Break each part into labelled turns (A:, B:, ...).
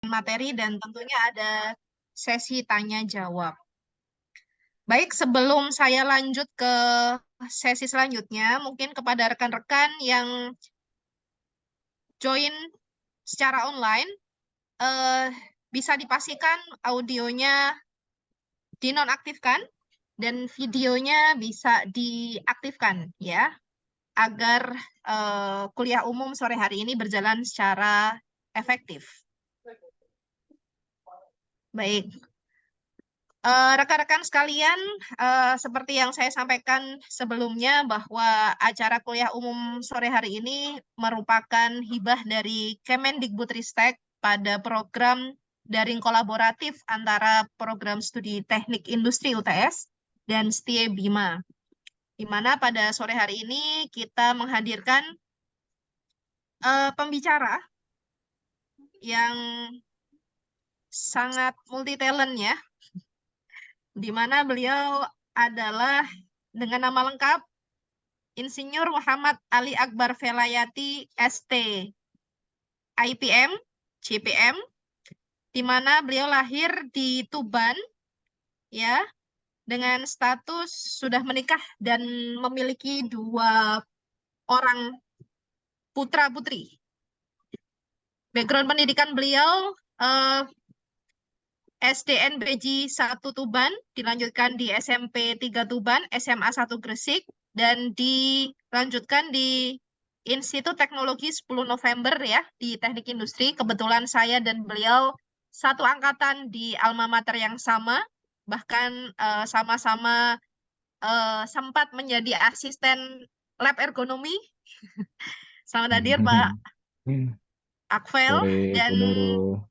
A: materi dan tentunya ada sesi tanya jawab. Baik, sebelum saya lanjut ke sesi selanjutnya, mungkin kepada rekan-rekan yang join secara online, bisa dipastikan audionya dinonaktifkan dan videonya bisa diaktifkan ya, agar kuliah umum sore hari ini berjalan secara efektif. Baik, rekan-rekan sekalian, seperti yang saya sampaikan sebelumnya bahwa acara kuliah umum sore hari ini merupakan hibah dari Kemendikbudristek pada program daring kolaboratif antara program studi teknik industri UTS dan STIE Bima, di mana pada sore hari ini kita menghadirkan pembicara yang sangat multi talent ya, di mana beliau adalah dengan nama lengkap Insinyur Muhammad Ali Akbar Velayati ST IPM CPM, di mana beliau lahir di Tuban ya, dengan status sudah menikah dan memiliki 2 orang putra putri. Background pendidikan beliau SDN Beji 1 Tuban, dilanjutkan di SMP 3 Tuban, SMA 1 Gresik, dan dilanjutkan di Institut Teknologi 10 November ya, di Teknik Industri. Kebetulan saya dan beliau satu angkatan di alma mater yang sama, bahkan sama-sama sempat menjadi asisten lab ergonomi. Selamat hadir Pak Akvel.
B: Sore,
A: Dan
B: Bu Nurul.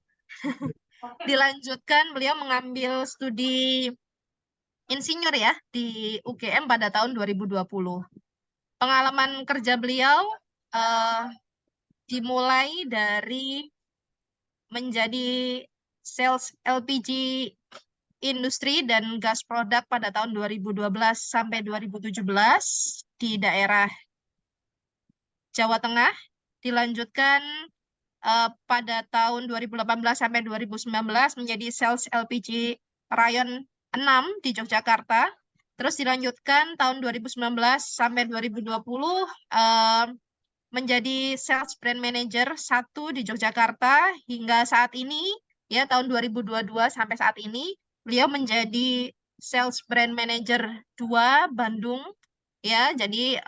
A: dilanjutkan beliau mengambil studi insinyur ya di UGM pada tahun 2020. Pengalaman kerja beliau dimulai dari menjadi sales LPG industri dan gas produk pada tahun 2012 sampai 2017 di daerah Jawa Tengah, dilanjutkan pada tahun 2018 sampai 2019 menjadi sales LPG Rayon 6 di Yogyakarta. Terus dilanjutkan tahun 2019 sampai 2020 menjadi sales brand manager 1 di Yogyakarta hingga saat ini ya, tahun 2022 sampai saat ini beliau menjadi sales brand manager 2 Bandung ya. Jadi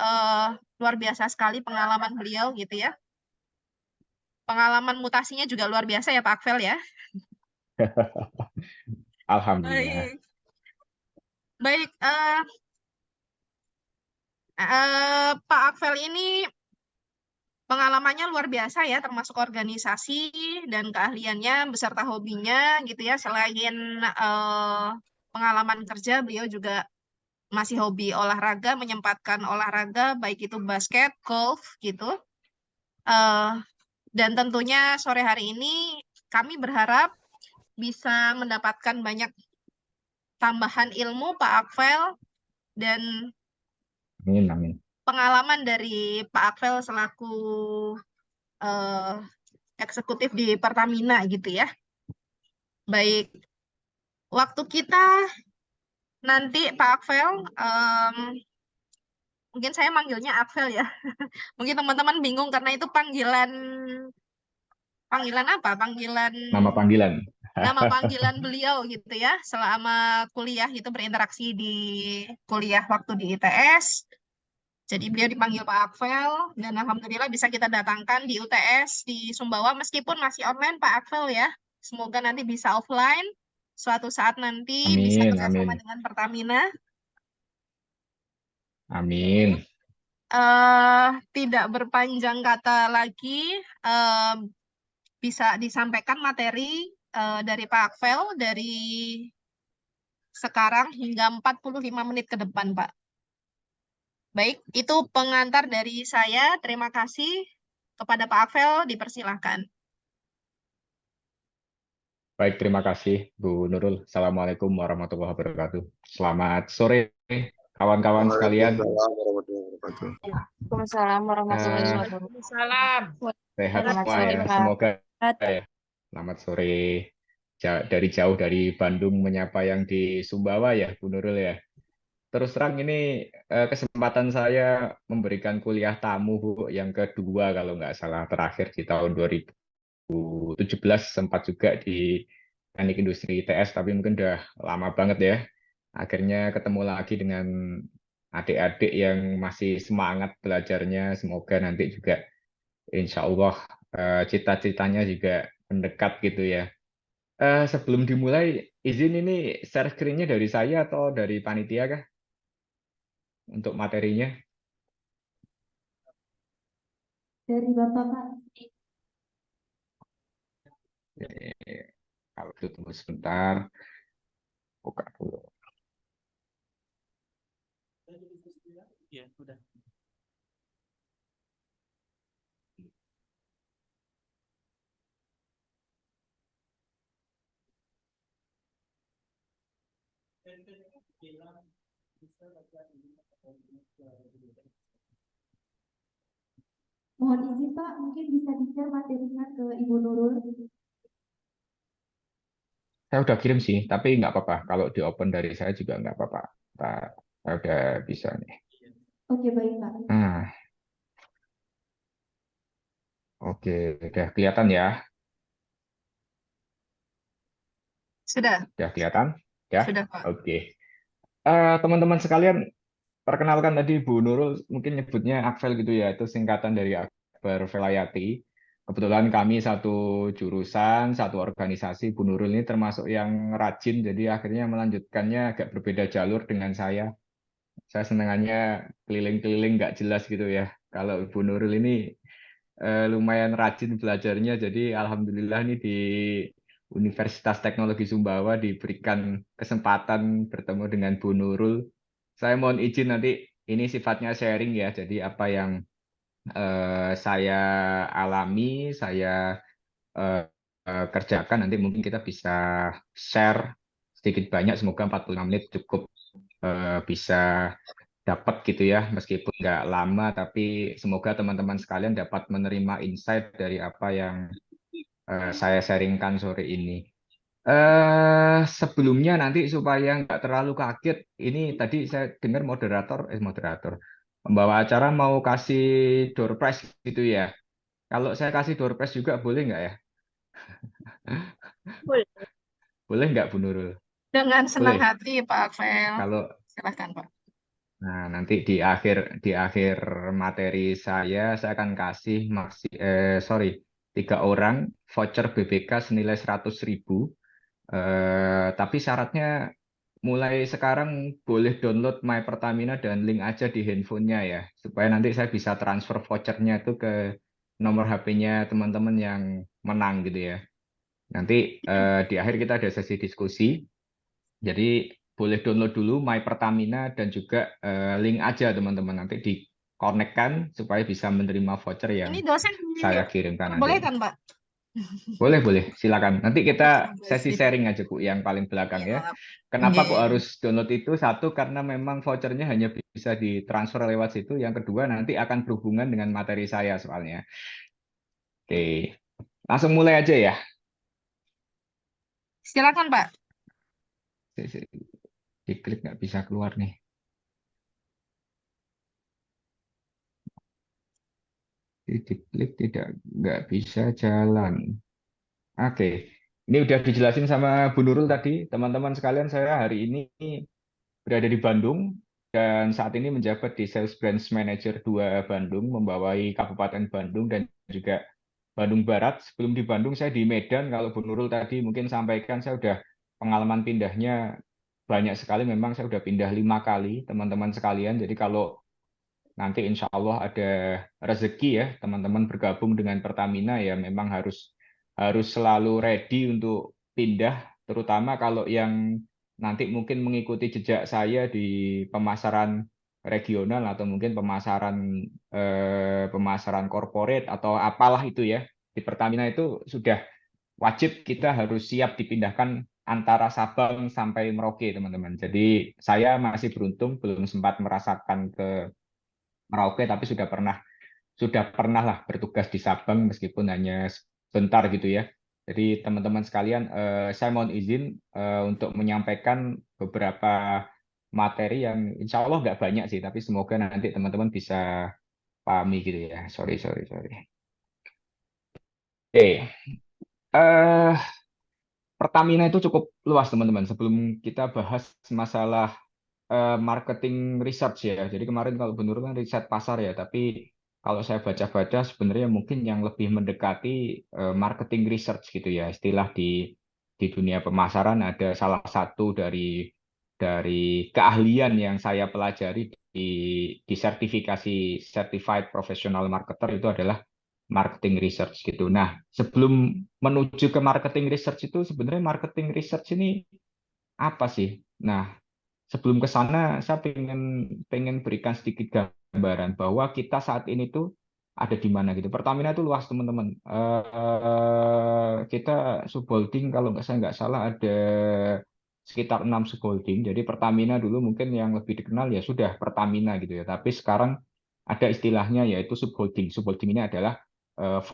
A: luar biasa sekali pengalaman beliau gitu ya. Pengalaman mutasinya juga luar biasa ya Pak Akvel ya.
B: Alhamdulillah.
A: Baik, baik. Pak Akvel ini pengalamannya luar biasa ya, termasuk organisasi dan keahliannya beserta hobinya gitu ya. Selain pengalaman kerja, beliau juga masih hobi olahraga, menyempatkan olahraga baik itu basket, golf gitu. Dan tentunya sore hari ini kami berharap bisa mendapatkan banyak tambahan ilmu Pak Akvel dan
B: Amin, amin.
A: pengalaman dari Pak Akvel selaku eh, eksekutif di Pertamina gitu ya. Baik, waktu kita nanti Pak Akvel, mungkin saya manggilnya Akvel ya. Mungkin teman-teman bingung karena itu panggilan panggilan apa? Panggilan
B: Nama panggilan.
A: nama panggilan beliau gitu ya. Selama kuliah itu berinteraksi di kuliah waktu di ITS. Jadi beliau dipanggil Pak Akvel dan alhamdulillah bisa kita datangkan di UTS di Sumbawa meskipun masih online Pak Akvel ya. Semoga nanti bisa offline suatu saat nanti bisa
B: Amin,
A: bersama
B: amin.
A: dengan Pertamina.
B: Amin.
A: Tidak berpanjang kata lagi, eh, bisa disampaikan materi dari Pak Akvel dari sekarang hingga 45 menit ke depan, Pak. Baik, itu pengantar dari saya. Terima kasih kepada Pak Akvel, dipersilahkan.
B: Baik, terima kasih Bu Nurul. Assalamualaikum warahmatullahi wabarakatuh. Selamat sore, kawan-kawan sekalian.
C: Waalaikumsalam warahmatullahi wabarakatuh.
D: Waalaikumsalam warahmatullahi
B: Eh,
D: wabarakatuh.
A: Salam.
B: Sehat
D: Selamat
B: semua
D: sore,
B: ya.
D: Pak.
B: Semoga ya. Selamat sore. Dari jauh dari Bandung menyapa yang di Sumbawa ya, Bu Nurul ya. Terus terang ini kesempatan saya memberikan kuliah tamu Bu yang kedua kalau nggak salah terakhir di tahun 2017 sempat juga di Teknik Industri ITS tapi mungkin udah lama banget ya. Akhirnya ketemu lagi dengan adik-adik yang masih semangat belajarnya. Semoga nanti juga insya Allah cita-citanya juga mendekat gitu ya. Sebelum dimulai, izin ini share screen-nya dari saya atau dari panitia kah untuk materinya?
C: Dari Bapak, Pak.
B: Kalau itu tunggu sebentar, buka dulu.
D: Ya, udah.
C: Mohon izin Pak, mungkin bisa di-share materinya ke Ibu Nurul.
B: Saya udah kirim sih, tapi nggak apa-apa. Kalau di open dari saya juga nggak apa-apa. Saya udah bisa nih.
C: Oke, baik Pak.
B: Nah, oke, udah kelihatan ya?
A: Sudah,
B: Udah kelihatan? Ya?
A: sudah Pak.
B: Oke. Teman-teman sekalian, perkenalkan tadi Bu Nurul mungkin nyebutnya Akvel gitu ya, itu singkatan dari Akbar Velayati. Kebetulan kami satu jurusan, satu organisasi. Bu Nurul ini termasuk yang rajin, jadi akhirnya melanjutkannya agak berbeda jalur dengan saya. Saya senangannya keliling-keliling nggak jelas gitu ya. Kalau Bu Nurul ini lumayan rajin belajarnya, jadi alhamdulillah nih di Universitas Teknologi Sumbawa diberikan kesempatan bertemu dengan Bu Nurul. Saya mohon izin nanti ini sifatnya sharing ya, jadi apa yang saya alami, saya kerjakan nanti mungkin kita bisa share sedikit banyak, semoga 45 menit cukup bisa dapat gitu ya, meskipun nggak lama, tapi semoga teman-teman sekalian dapat menerima insight dari apa yang saya sharingkan sore ini. Sebelumnya nanti supaya nggak terlalu kaget, ini tadi saya dengar moderator, pembawa acara mau kasih door prize gitu ya. Kalau saya kasih door prize juga boleh nggak ya?
A: Boleh.
B: Boleh nggak Bu Nurul?
A: Dengan senang
B: Boleh.
A: hati Pak Akvel.
B: Kalau
A: Silahkan Pak.
B: Nah, nanti di akhir materi saya akan kasih sorry, 3 orang voucher BBK senilai 100.000. Tapi syaratnya mulai sekarang boleh download My Pertamina dan link aja di handphonenya ya, supaya nanti saya bisa transfer vouchernya itu ke nomor HP-nya teman-teman yang menang gitu ya. Nanti di akhir kita ada sesi diskusi. Jadi boleh download dulu My Pertamina dan juga link aja teman-teman, nanti dikonekkan supaya bisa menerima voucher yang
A: Ini dosen
B: saya kirimkan nanti.
A: perbolehkan Pak?
B: Boleh, silakan. Nanti kita
A: Sampai
B: sesi
A: sini.
B: sharing aja Bu, yang paling belakang ya.
A: Ya,
B: Kenapa kok
A: nggih.
B: harus download itu? Satu, karena memang vouchernya hanya bisa ditransfer lewat situ. Yang kedua, nanti akan berhubungan dengan materi saya soalnya. Oke, langsung mulai aja ya.
A: Silakan Pak.
B: Diklik nggak bisa keluar nih. Diklik nggak bisa jalan. Oke, ini udah dijelasin sama Bu Nurul tadi. Teman-teman sekalian, saya hari ini berada di Bandung dan saat ini menjabat di Sales Branch Manager 2 Bandung, membawai Kabupaten Bandung dan juga Bandung Barat. Sebelum di Bandung, saya di Medan. Kalau Bu Nurul tadi mungkin sampaikan, saya udah pengalaman pindahnya banyak sekali. Memang saya udah pindah 5 kali, teman-teman sekalian. Jadi kalau nanti insya Allah ada rezeki ya teman-teman bergabung dengan Pertamina, ya memang harus selalu ready untuk pindah, terutama kalau yang nanti mungkin mengikuti jejak saya di pemasaran regional atau mungkin pemasaran corporate atau apalah itu ya, di Pertamina itu sudah wajib kita harus siap dipindahkan antara Sabang sampai Merauke teman-teman. Jadi saya masih beruntung belum sempat merasakan ke Merauke, tapi sudah pernah lah bertugas di Sabang meskipun hanya sebentar gitu ya. Jadi teman-teman sekalian, saya mohon izin untuk menyampaikan beberapa materi yang insya Allah nggak banyak sih, tapi semoga nanti teman-teman bisa pahami gitu ya. Sorry. Oke, eh Pertamina itu cukup luas teman-teman. Sebelum kita bahas masalah marketing research ya. Jadi kemarin kalau benar kan riset pasar ya, tapi kalau saya baca-baca sebenarnya mungkin yang lebih mendekati marketing research gitu ya. Istilah di dunia pemasaran ada salah satu dari keahlian yang saya pelajari di sertifikasi Certified Professional Marketer itu adalah marketing research gitu. Nah, sebelum menuju ke marketing research itu sebenarnya marketing research ini apa sih? Nah, sebelum ke sana saya pengen berikan sedikit gambaran bahwa kita saat ini tuh ada di mana gitu. Pertamina itu luas teman-teman. Kita subholding kalau nggak salah ada sekitar 6 subholding. Jadi Pertamina dulu mungkin yang lebih dikenal ya sudah Pertamina gitu ya. Tapi sekarang ada istilahnya yaitu subholding. Subholding ini adalah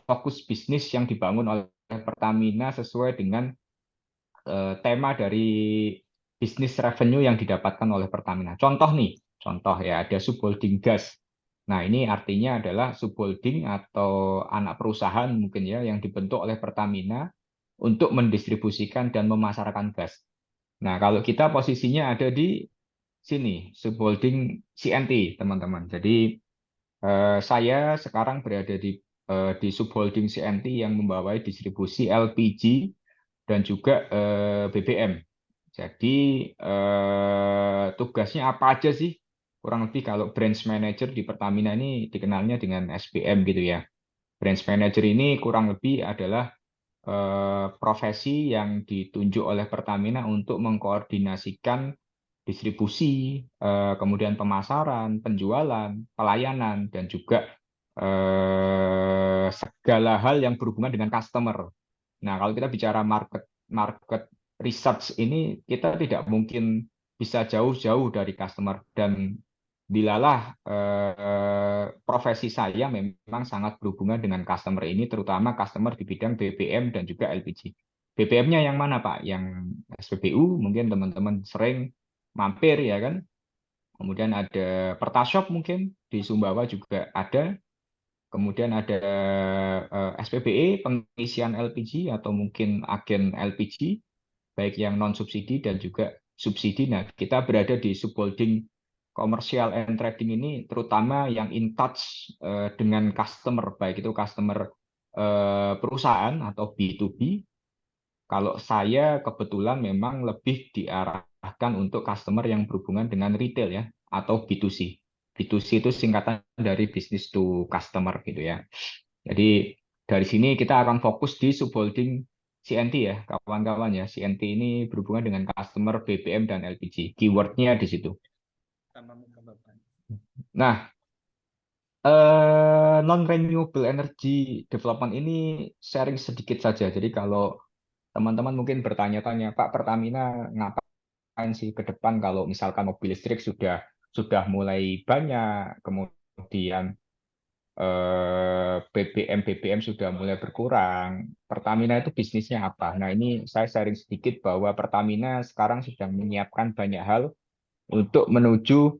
B: fokus bisnis yang dibangun oleh Pertamina sesuai dengan tema dari bisnis revenue yang didapatkan oleh Pertamina. Contoh ya ada subholding gas. Nah, ini artinya adalah subholding atau anak perusahaan mungkin ya yang dibentuk oleh Pertamina untuk mendistribusikan dan memasarkan gas. Nah, kalau kita posisinya ada di sini, subholding CNT, teman-teman. Jadi saya sekarang berada di subholding CNT yang membawai distribusi LPG dan juga BBM. Jadi tugasnya apa aja sih? Kurang lebih kalau branch manager di Pertamina ini dikenalnya dengan SPM gitu ya. Branch manager ini kurang lebih adalah profesi yang ditunjuk oleh Pertamina untuk mengkoordinasikan distribusi, kemudian pemasaran, penjualan, pelayanan, dan juga segala hal yang berhubungan dengan customer. Nah, kalau kita bicara market research ini, kita tidak mungkin bisa jauh-jauh dari customer. Dan dilalah profesi saya memang sangat berhubungan dengan customer ini, terutama customer di bidang BBM dan juga LPG. BBM-nya yang mana, Pak? Yang SPBU, mungkin teman-teman sering mampir ya kan. Kemudian ada Pertashop mungkin di Sumbawa juga ada. Kemudian ada SPBE, pengisian LPG atau mungkin agen LPG, baik yang non subsidi dan juga subsidi. Nah, kita berada di subholding commercial and trading ini terutama yang in touch dengan customer, baik itu customer perusahaan atau B2B. Kalau saya kebetulan memang lebih diarahkan untuk customer yang berhubungan dengan retail ya, atau B2C. B2C itu singkatan dari business to customer gitu ya. Jadi dari sini kita akan fokus di subholding CNT ya, kawan-kawan ya. CNT ini berhubungan dengan customer BBM dan LPG. Keywordnya di situ.
D: Tambah muka Bapak.
B: Nah, non-renewable energy development ini sharing sedikit saja. Jadi kalau teman-teman mungkin bertanya-tanya, Pak, Pertamina ngapain sih ke depan kalau misalkan mobil listrik sudah mulai banyak, kemudian BBM sudah mulai berkurang. Pertamina itu bisnisnya apa? Nah, ini saya sharing sedikit bahwa Pertamina sekarang sedang menyiapkan banyak hal untuk menuju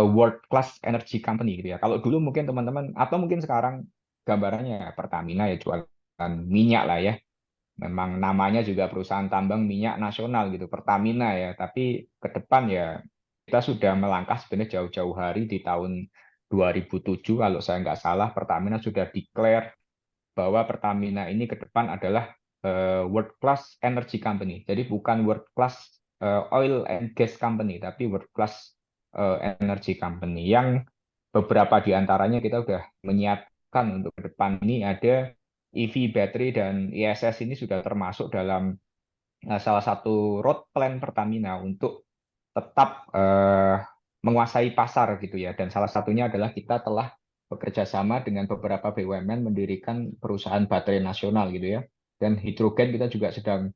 B: world class energy company gitu ya. Kalau dulu mungkin teman-teman atau mungkin sekarang gambarannya Pertamina ya jualan minyak lah ya. Memang namanya juga perusahaan tambang minyak nasional gitu, Pertamina ya. Tapi ke depan ya kita sudah melangkah sebenarnya jauh-jauh hari di tahun 2007 kalau saya nggak salah Pertamina sudah declare bahwa Pertamina ini ke depan adalah world class energy company. Jadi bukan world class oil and gas company, tapi world class energy company yang beberapa di antaranya kita sudah menyiapkan untuk ke depan ini ada EV battery dan ISS ini sudah termasuk dalam salah satu road plan Pertamina untuk tetap menguasai pasar gitu ya. Dan salah satunya adalah kita telah bekerja sama dengan beberapa BUMN mendirikan perusahaan baterai nasional gitu ya. Dan hidrogen kita juga sedang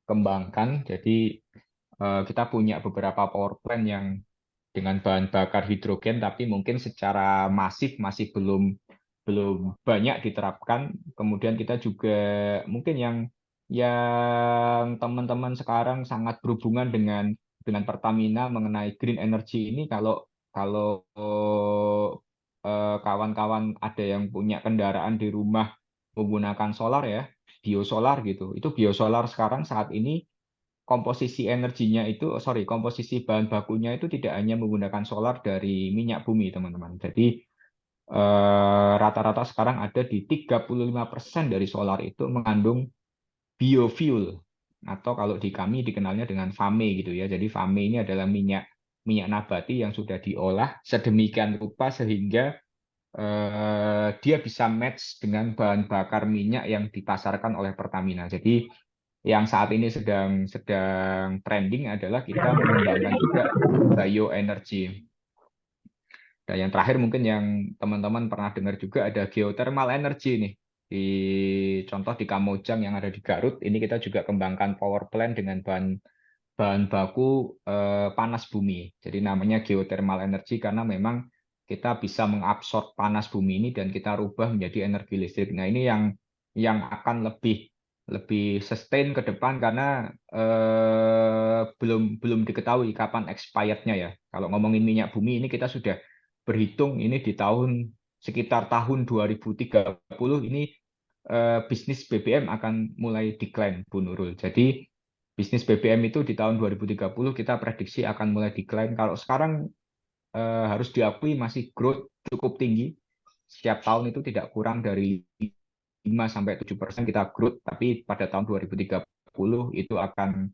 B: kembangkan. Jadi kita punya beberapa power plant yang dengan bahan bakar hidrogen tapi mungkin secara masif masih belum belum banyak diterapkan. Kemudian kita juga mungkin yang teman-teman sekarang sangat berhubungan dengan Pertamina mengenai green energy ini, kalau kawan-kawan ada yang punya kendaraan di rumah menggunakan solar ya, biosolar gitu. Itu biosolar sekarang saat ini komposisi energinya itu, komposisi bahan bakunya itu tidak hanya menggunakan solar dari minyak bumi, teman-teman. Jadi rata-rata sekarang ada di 35% dari solar itu mengandung biofuel, atau kalau di kami dikenalnya dengan FAME gitu ya. Jadi FAME ini adalah minyak nabati yang sudah diolah sedemikian rupa sehingga dia bisa match dengan bahan bakar minyak yang dipasarkan oleh Pertamina. Jadi yang saat ini sedang trending adalah kita mengembangkan juga bioenergy. Dan yang terakhir mungkin yang teman-teman pernah dengar juga ada geothermal energy nih. Contoh di Kamojang yang ada di Garut, ini kita juga kembangkan power plant dengan bahan baku panas bumi. Jadi namanya geothermal energy karena memang kita bisa mengabsorb panas bumi ini dan kita rubah menjadi energi listrik. Nah, ini yang akan lebih sustain ke depan karena belum diketahui kapan expirednya ya. Kalau ngomongin minyak bumi ini kita sudah berhitung ini di sekitar tahun 2030 ini bisnis BBM akan mulai decline, Bu Nurul. Jadi bisnis BBM itu di tahun 2030 kita prediksi akan mulai decline. Kalau sekarang harus diakui masih growth cukup tinggi. Setiap tahun itu tidak kurang dari 5-7% kita growth, tapi pada tahun 2030 itu akan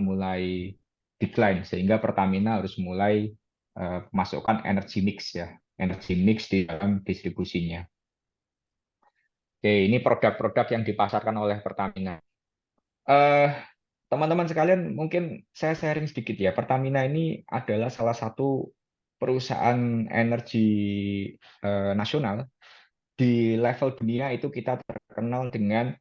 B: mulai decline sehingga Pertamina harus mulai masukkan energy mix ya, energy mix di dalam distribusinya. Oke, ini produk-produk yang dipasarkan oleh Pertamina. Teman-teman sekalian, mungkin saya sharing sedikit ya. Pertamina ini adalah salah satu perusahaan energi nasional. Di level dunia itu kita terkenal dengan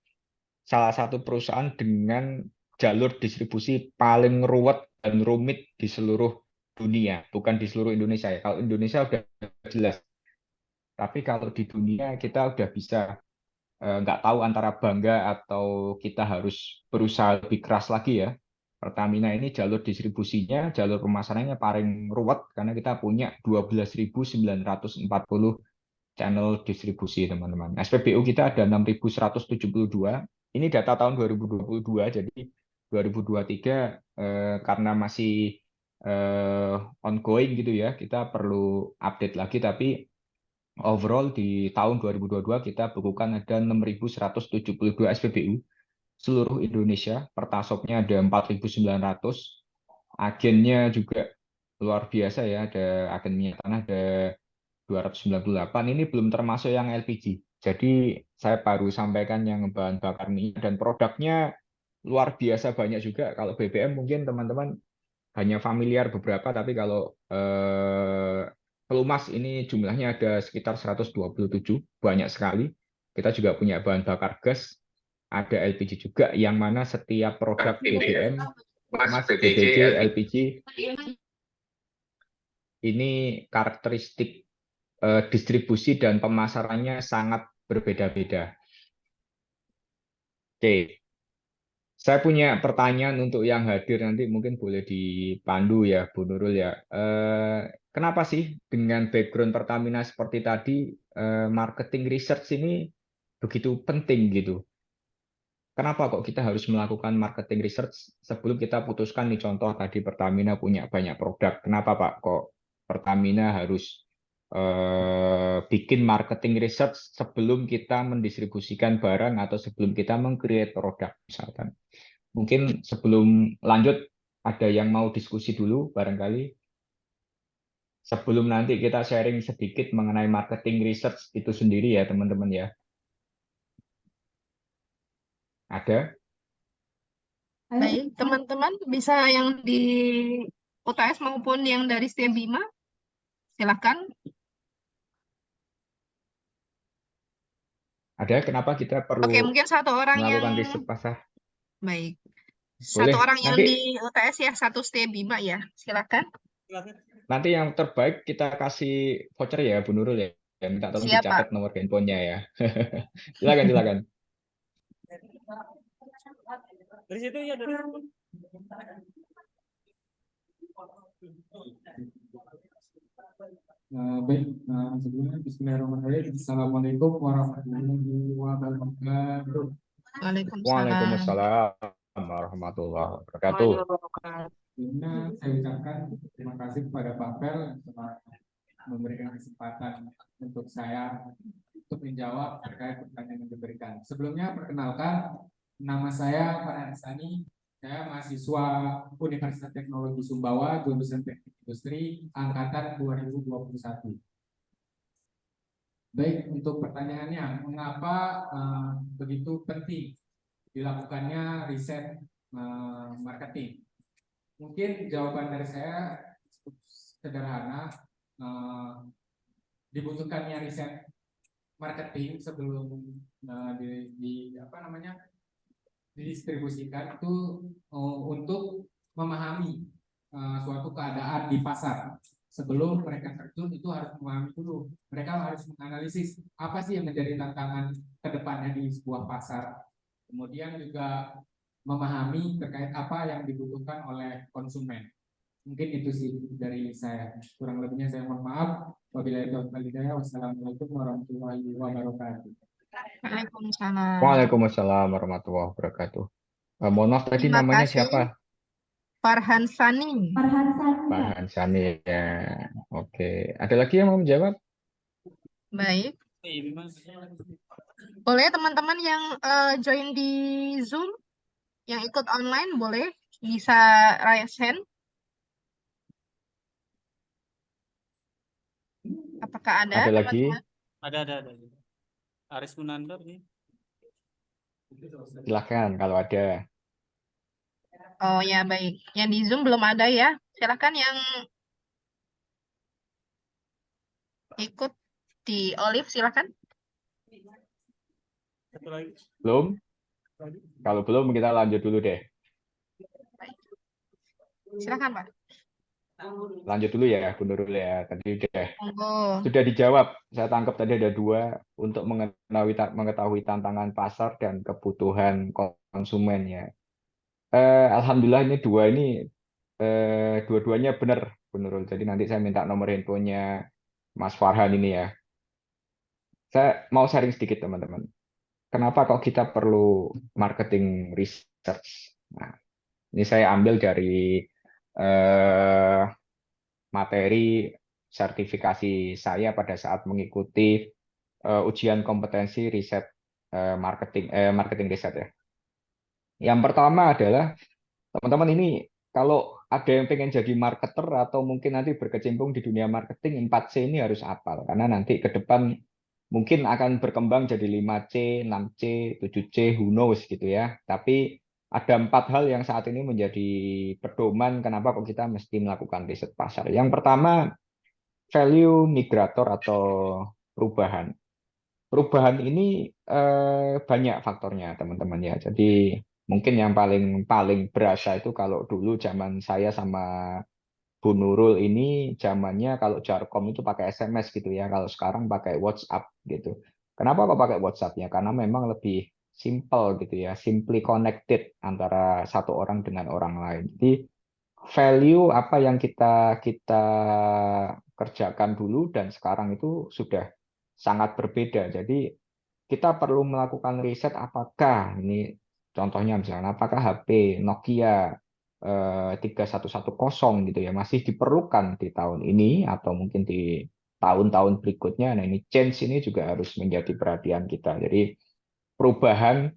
B: salah satu perusahaan dengan jalur distribusi paling ruwet dan rumit di seluruh dunia, bukan di seluruh Indonesia ya. Kalau Indonesia udah jelas, tapi kalau di dunia kita udah bisa nggak tahu antara bangga atau kita harus berusaha lebih keras lagi ya. Pertamina ini jalur distribusinya, jalur pemasarannya paling ruwet karena kita punya 12.940 channel distribusi, teman-teman. SPBU kita ada 6.172. Ini data tahun 2022, jadi 2023 karena masih ongoing gitu ya, kita perlu update lagi, tapi overall di tahun 2022 kita bukukan ada 6.172 SPBU seluruh Indonesia, pertasopnya ada 4.900, agennya juga luar biasa ya, ada agen minyak tanah ada 298, ini belum termasuk yang LPG. Jadi saya baru sampaikan yang bahan bakar minyak dan produknya luar biasa banyak juga. Kalau BBM mungkin teman-teman hanya familiar beberapa, tapi kalau pelumas ini jumlahnya ada sekitar 127, banyak sekali. Kita juga punya bahan bakar gas, ada LPG juga, yang mana setiap produk BBM, Mas, BBG, LPG, ini karakteristik distribusi dan pemasarannya sangat berbeda-beda. Oke, saya punya pertanyaan untuk yang hadir nanti, mungkin boleh dipandu ya, Bu Nurul ya. Kenapa sih dengan background Pertamina seperti tadi, marketing research ini begitu penting gitu? Kenapa kok kita harus melakukan marketing research sebelum kita putuskan nih, contoh tadi Pertamina punya banyak produk. Kenapa Pak kok Pertamina harus bikin marketing research sebelum kita mendistribusikan barang atau sebelum kita meng-create produk misalkan? Mungkin sebelum lanjut ada yang mau diskusi dulu barangkali sebelum nanti kita sharing sedikit mengenai marketing research itu sendiri ya teman-teman ya. Ada?
A: Baik, teman-teman bisa yang di UTS maupun yang dari Setia Bima, silakan.
B: Ada? Kenapa kita perlu
A: Oke, mungkin satu orang yang
B: melakukan riset pasar?
A: baik.
B: Boleh.
A: Satu orang yang
B: Nanti
A: di UTS ya, satu Setia Bima ya. Silakan.
B: nanti yang terbaik kita kasih voucher ya Bu Nurul ya. minta tolong
A: Siap, Pak.
B: dicatat nomor handphonenya ya. Silakan, silakan.
D: Dari situ ya dari.
E: Baik, sebelumnya Bismillahirrahmanirrahim. Assalamualaikum warahmatullahi wabarakatuh.
A: Waalaikumsalam.
B: Waalaikumsalam warahmatullahi wabarakatuh.
E: Sebelumnya saya ucapkan terima kasih kepada Pak Pel yang telah memberikan kesempatan untuk saya untuk menjawab terkait pertanyaan yang diberikan. Sebelumnya perkenalkan, nama saya Farhan Sani. Saya mahasiswa Universitas Teknologi Sumbawa, jurusan Teknik Industri, angkatan 2021. Baik, untuk pertanyaannya, mengapa begitu penting dilakukannya riset marketing? Mungkin jawaban dari saya cukup sederhana. Dibutuhkannya riset marketing sebelum didistribusikan itu untuk memahami suatu keadaan di pasar. Sebelum mereka terjun itu harus memahami dulu. Mereka harus menganalisis apa sih yang menjadi tantangan ke depannya di sebuah pasar. Kemudian juga memahami terkait apa yang dibutuhkan oleh konsumen. Mungkin itu sih dari saya. Kurang lebihnya saya mohon maaf. Wabillahi taufiq wal hidayah. Wassalamualaikum warahmatullahi wabarakatuh.
A: Waalaikumsalam.
B: Waalaikumsalam warahmatullahi wabarakatuh. Mohon maaf tadi
A: Terima
B: namanya
A: kasih.
B: siapa?
C: Farhan Sani, Pak.
B: Pak Hansani ya. Oke. Ada lagi yang mau menjawab?
A: Baik.
D: Ini Mas.
A: Boleh teman-teman yang join di Zoom, yang ikut online, boleh bisa raise hand. Apakah ada
B: Ada lagi?
A: teman-teman?
D: Ada. Aris Munandar nih.
B: Silakan kalau ada.
A: Oh ya, baik. Yang di Zoom belum ada ya. Silakan yang ikut di Olive, silakan.
D: Satu lagi.
B: Belum? Kalau belum kita lanjut dulu deh.
A: Silakan, Pak.
B: Lanjut dulu ya, Bu Nurul ya. Tadi
A: Monggo.
B: sudah dijawab. Saya tangkap tadi ada dua untuk mengetahui tantangan pasar dan kebutuhan konsumen ya. Alhamdulillah ini dua-duanya benar, Bu Nurul. Jadi nanti saya minta nomor handphonenya Mas Farhan ini ya. Saya mau sharing sedikit teman-teman. Kenapa kok kita perlu marketing research? Nah, ini saya ambil dari materi sertifikasi saya pada saat mengikuti ujian kompetensi riset marketing riset ya. Yang pertama adalah teman-teman ini kalau ada yang pengen jadi marketer atau mungkin nanti berkecimpung di dunia marketing 4C ini harus hafal karena nanti ke depan mungkin akan berkembang jadi 5C, 6C, 7C, who knows gitu ya. Tapi ada 4 hal yang saat ini menjadi pedoman kenapa kok kita mesti melakukan riset pasar. Yang pertama, value migrator atau perubahan. Perubahan ini banyak faktornya teman-teman ya. Jadi mungkin yang paling berasa itu kalau dulu zaman saya sama Bu Nurul ini zamannya kalau Jarkom itu pakai SMS gitu ya. Kalau sekarang pakai WhatsApp gitu. Kenapa kok pakai WhatsApp ya? Karena memang lebih simple gitu ya, simply connected antara satu orang dengan orang lain. Jadi value apa yang kita kerjakan dulu dan sekarang itu sudah sangat berbeda. Jadi kita perlu melakukan riset apakah ini contohnya misalnya apakah HP Nokia 3110 gitu ya masih diperlukan di tahun ini atau mungkin di tahun-tahun berikutnya. Nah, ini change ini juga harus menjadi perhatian kita. Jadi perubahan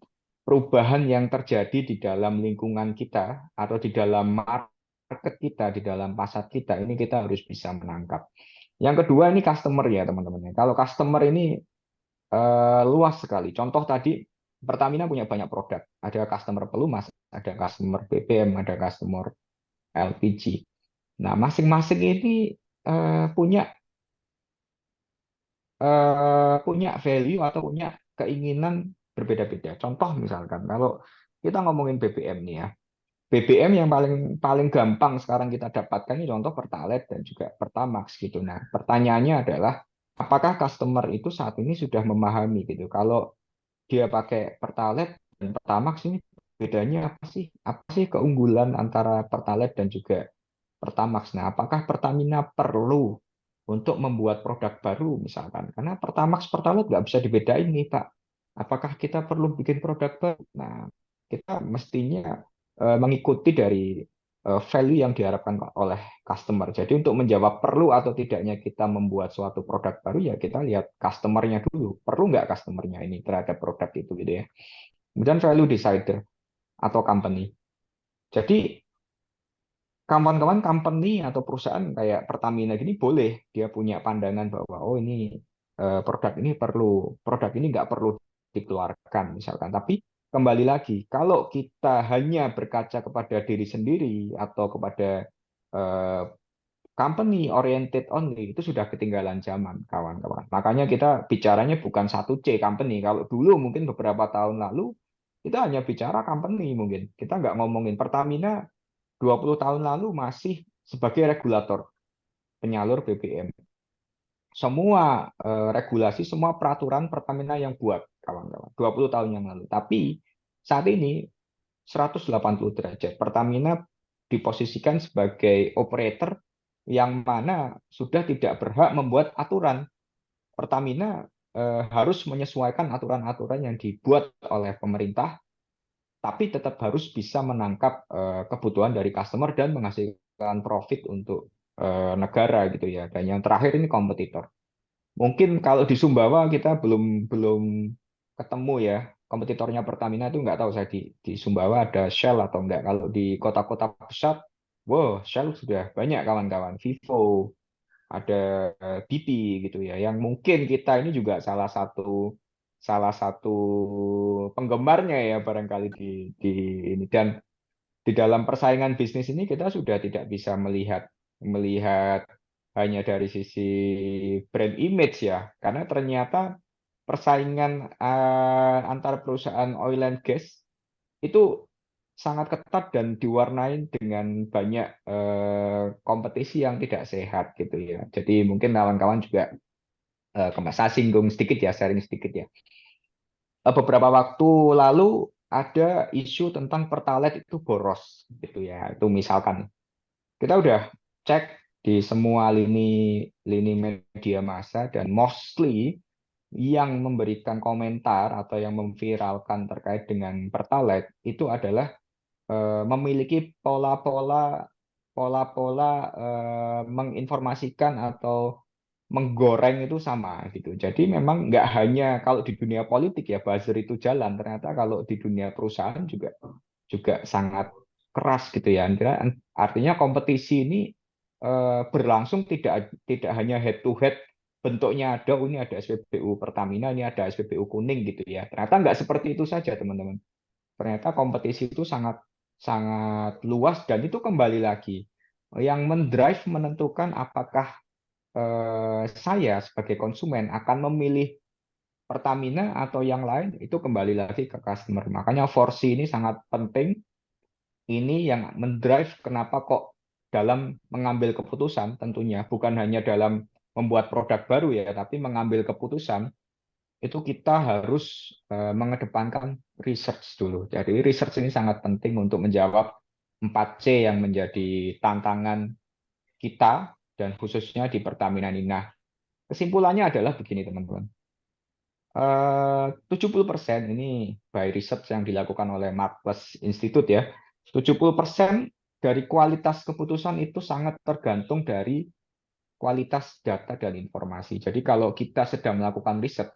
B: yang terjadi di dalam lingkungan kita atau di dalam market kita, di dalam pasar kita, ini kita harus bisa menangkap. Yang kedua ini customer ya teman-teman. Kalau customer ini luas sekali. Contoh tadi Pertamina punya banyak produk. Ada customer pelumas, ada customer BBM, ada customer LPG. Nah, masing-masing ini punya value atau punya keinginan berbeda-beda. Contoh misalkan kalau kita ngomongin BBM nih ya. BBM yang paling gampang sekarang kita dapatkan ini contoh Pertalite dan juga Pertamax gitu. Nah, pertanyaannya adalah apakah customer itu saat ini sudah memahami gitu. Kalau dia pakai Pertalite dan Pertamax ini bedanya apa sih? Apa sih keunggulan antara Pertalite dan juga Pertamax? Nah, apakah Pertamina perlu untuk membuat produk baru misalkan? Karena Pertamax, Pertalite nggak bisa dibedain nih, Pak. Apakah kita perlu bikin produk baru? Nah, kita mestinya mengikuti dari value yang diharapkan oleh customer. Jadi untuk menjawab perlu atau tidaknya kita membuat suatu produk baru, ya kita lihat customer-nya dulu. Perlu nggak customer-nya ini terhadap produk itu gitu ya. Kemudian value decider atau company. Jadi kawan-kawan company atau perusahaan kayak Pertamina gini boleh dia punya pandangan bahwa oh ini produk ini nggak perlu dikeluarkan misalkan. Tapi kembali lagi kalau kita hanya berkaca kepada diri sendiri atau kepada eh, company oriented only itu sudah ketinggalan zaman kawan-kawan. Makanya kita bicaranya bukan 1C company. Kalau dulu mungkin beberapa tahun lalu kita hanya bicara company mungkin. Kita nggak ngomongin Pertamina 20 tahun lalu masih sebagai regulator penyalur BBM. Semua regulasi, semua peraturan Pertamina yang buat, kawan-kawan. 20 tahun yang lalu. Tapi saat ini 180 derajat. Pertamina diposisikan sebagai operator yang mana sudah tidak berhak membuat aturan. Pertamina harus menyesuaikan aturan-aturan yang dibuat oleh pemerintah tapi tetap harus bisa menangkap kebutuhan dari customer dan menghasilkan profit untuk negara gitu ya. Dan yang terakhir ini kompetitor. Mungkin kalau di Sumbawa kita belum belum ketemu ya kompetitornya Pertamina itu nggak tahu saya di Sumbawa ada Shell atau enggak. Kalau di kota-kota besar, wow Shell sudah banyak kawan-kawan. Vivo, ada BP gitu ya. Yang mungkin kita ini juga salah satu penggemarnya ya barangkali di ini dan di dalam persaingan bisnis ini kita sudah tidak bisa melihat melihat hanya dari sisi brand image ya karena ternyata persaingan antar perusahaan oil and gas itu sangat ketat dan diwarnai dengan banyak kompetisi yang tidak sehat gitu ya. Jadi mungkin kawan-kawan juga saya singgung sedikit ya, sharing sedikit ya. Beberapa waktu lalu ada isu tentang Pertalite itu boros gitu ya. Itu misalkan kita udah cek di semua lini lini media massa dan mostly yang memberikan komentar atau yang memviralkan terkait dengan Pertalite itu adalah memiliki pola-pola menginformasikan atau menggoreng itu sama gitu. Jadi memang nggak hanya kalau di dunia politik ya buzzer itu jalan, ternyata kalau di dunia perusahaan juga sangat keras gitu ya. Artinya kompetisi ini berlangsung tidak tidak hanya head to head bentuknya ada, oh ini ada SPBU Pertamina, ini ada SPBU kuning gitu ya. Ternyata nggak seperti itu saja teman-teman. Ternyata kompetisi itu sangat sangat luas dan itu kembali lagi yang mendrive menentukan apakah saya sebagai konsumen akan memilih Pertamina atau yang lain itu kembali lagi ke customer. Makanya 4C ini sangat penting. Ini yang mendrive kenapa kok dalam mengambil keputusan tentunya bukan hanya dalam membuat produk baru ya, tapi mengambil keputusan itu kita harus mengedepankan research dulu. Jadi research ini sangat penting untuk menjawab 4C yang menjadi tantangan kita dan khususnya di Pertamina ini. Nah, kesimpulannya adalah begini teman-teman. 70% ini by research yang dilakukan oleh Marcus Institute ya. 70% dari kualitas keputusan itu sangat tergantung dari kualitas data dan informasi. Jadi kalau kita sedang melakukan riset,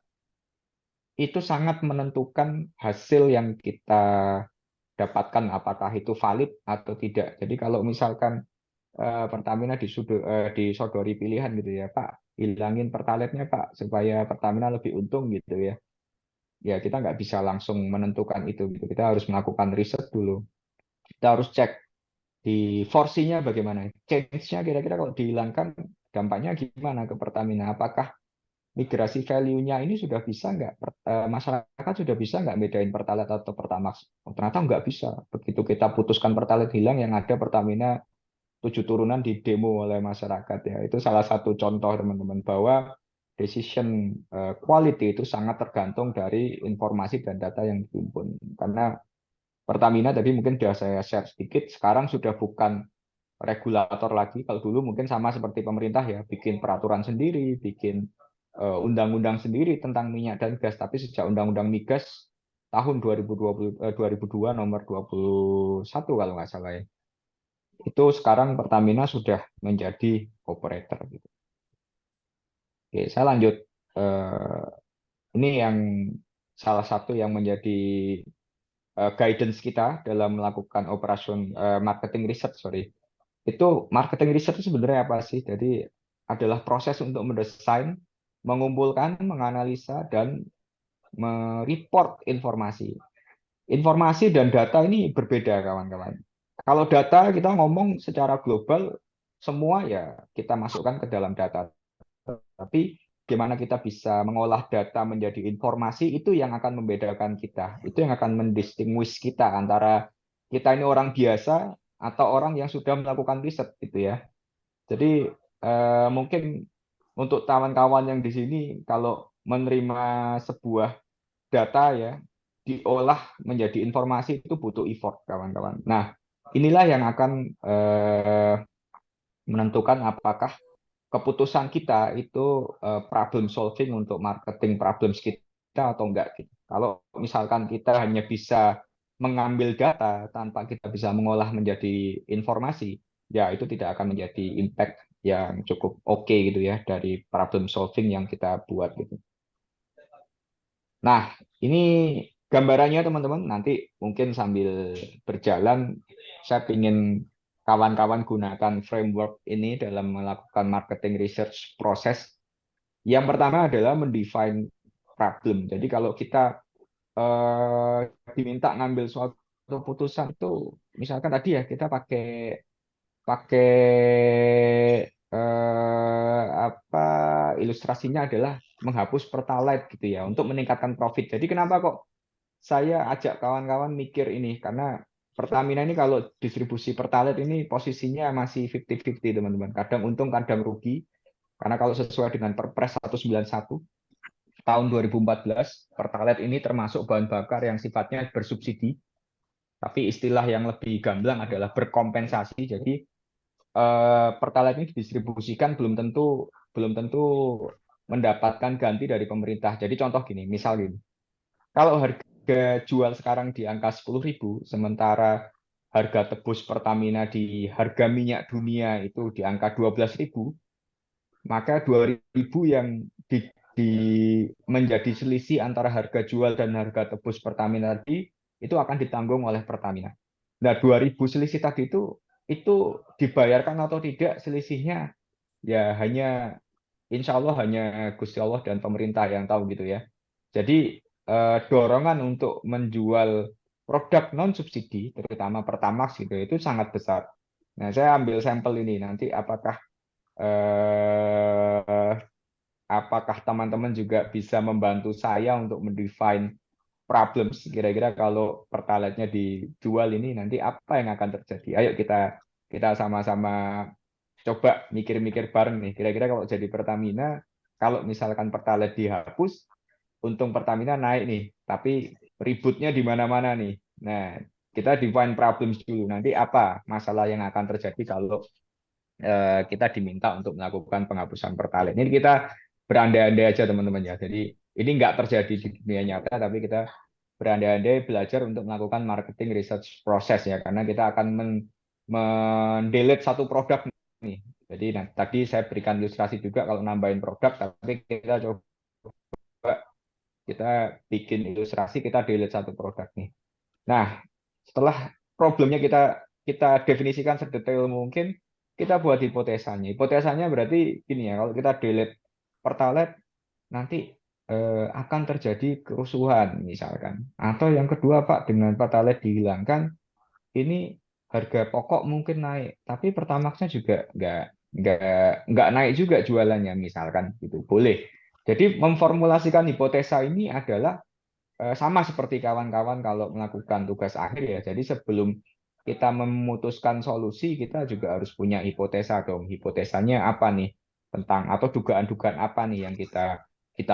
B: itu sangat menentukan hasil yang kita dapatkan apakah itu valid atau tidak. Jadi kalau misalkan Pertamina disodori pilihan gitu ya, Pak, hilangin Pertalite-nya Pak supaya Pertamina lebih untung gitu ya. Ya kita nggak bisa langsung menentukan itu gitu. Kita harus melakukan riset dulu. Kita harus cek di forsinya bagaimana. Change-nya kira-kira kalau dihilangkan dampaknya gimana ke Pertamina? Apakah migrasi value-nya ini sudah bisa nggak? Masyarakat sudah bisa nggak bedain Pertalite atau Pertamax? Oh, ternyata nggak bisa. Begitu kita putuskan Pertalite hilang, yang ada Pertamina 7 turunan di demo oleh masyarakat ya. Itu salah satu contoh teman-teman bahwa decision quality itu sangat tergantung dari informasi dan data yang dihimpun. Karena Pertamina tadi mungkin sudah saya share sedikit, sekarang sudah bukan regulator lagi. Kalau dulu mungkin sama seperti pemerintah ya, bikin peraturan sendiri, bikin undang-undang sendiri tentang minyak dan gas. Tapi sejak Undang-Undang Migas tahun 2002 nomor 21 kalau nggak salah ya, itu sekarang Pertamina sudah menjadi operator gitu. Oke, saya lanjut. Ini yang salah satu yang menjadi guidance kita dalam melakukan marketing research, sorry. Itu marketing research itu sebenarnya apa sih? Jadi adalah proses untuk mendesain, mengumpulkan, menganalisa, dan mereport informasi. Informasi dan data ini berbeda, kawan-kawan. Kalau data kita ngomong secara global, semua ya kita masukkan ke dalam data. Tapi gimana kita bisa mengolah data menjadi informasi, itu yang akan membedakan kita. Itu yang akan mendistinguish kita antara kita ini orang biasa atau orang yang sudah melakukan riset gitu ya. Jadi mungkin untuk kawan-kawan yang di sini kalau menerima sebuah data ya diolah menjadi informasi itu butuh effort, kawan-kawan. Nah, inilah yang akan menentukan apakah keputusan kita itu problem solving untuk marketing problems kita atau enggak gitu. Kalau misalkan kita hanya bisa mengambil data tanpa kita bisa mengolah menjadi informasi, ya itu tidak akan menjadi impact yang cukup oke gitu ya dari problem solving yang kita buat gitu. Nah, ini gambarannya teman-teman. Nanti mungkin sambil berjalan, saya ingin kawan-kawan gunakan framework ini dalam melakukan marketing research proses. Yang pertama adalah mendefine problem. Jadi kalau kita diminta ngambil suatu keputusan itu, misalkan tadi ya kita pakai pakai apa ilustrasinya adalah menghapus Pertalite gitu ya untuk meningkatkan profit. Jadi kenapa kok saya ajak kawan-kawan mikir ini, karena Pertamina ini kalau distribusi Pertalite ini posisinya masih 50-50 teman-teman. Kadang untung, kadang rugi. Karena kalau sesuai dengan Perpres 191 tahun 2014, Pertalite ini termasuk bahan bakar yang sifatnya bersubsidi. Tapi istilah yang lebih gamblang adalah berkompensasi. Jadi Pertalite ini didistribusikan belum tentu mendapatkan ganti dari pemerintah. Jadi contoh gini, misal gini. Kalau harga jual sekarang di angka 10.000, sementara harga tebus Pertamina di harga minyak dunia itu di angka 12.000, maka 2.000 yang menjadi selisih antara harga jual dan harga tebus Pertamina tadi itu akan ditanggung oleh Pertamina. Nah, 2.000 selisih tadi itu dibayarkan atau tidak selisihnya ya hanya insya Allah hanya Gusti Allah dan pemerintah yang tahu gitu ya. Jadi dorongan untuk menjual produk non subsidi terutama Pertamax gitu itu sangat besar. Nah, saya ambil sampel ini nanti apakah teman-teman juga bisa membantu saya untuk mendefine problems kira-kira kalau Pertalite-nya dijual ini nanti apa yang akan terjadi. Ayo kita sama-sama coba mikir-mikir bareng nih. Kira-kira kalau jadi Pertamina, kalau misalkan Pertalite dihapus, untung Pertamina naik nih, tapi ributnya di mana-mana nih. Nah, kita define problems dulu. Nanti apa masalah yang akan terjadi kalau kita diminta untuk melakukan penghapusan Pertalite. Ini kita berandai-andai aja teman-teman ya. Jadi ini nggak terjadi di dunia nyata, tapi kita berandai-andai belajar untuk melakukan marketing research proses ya, karena kita akan mendelete satu produk nih. Jadi tadi saya berikan ilustrasi juga kalau nambahin produk, tapi kita coba kita bikin ilustrasi, kita delete satu produk nih. Nah, setelah problemnya kita definisikan sedetail mungkin, kita buat hipotesanya. Hipotesanya berarti gini ya, kalau kita delete Pertalite, nanti akan terjadi kerusuhan misalkan. Atau yang kedua Pak, dengan Pertalite dihilangkan, ini harga pokok mungkin naik, tapi Pertamaxnya juga nggak naik juga jualannya misalkan gitu. Boleh. Jadi memformulasikan hipotesa ini adalah sama seperti kawan-kawan kalau melakukan tugas akhir ya. Jadi sebelum kita memutuskan solusi, kita juga harus punya hipotesa dong. Hipotesanya apa nih? tentang atau dugaan-dugaan apa nih yang kita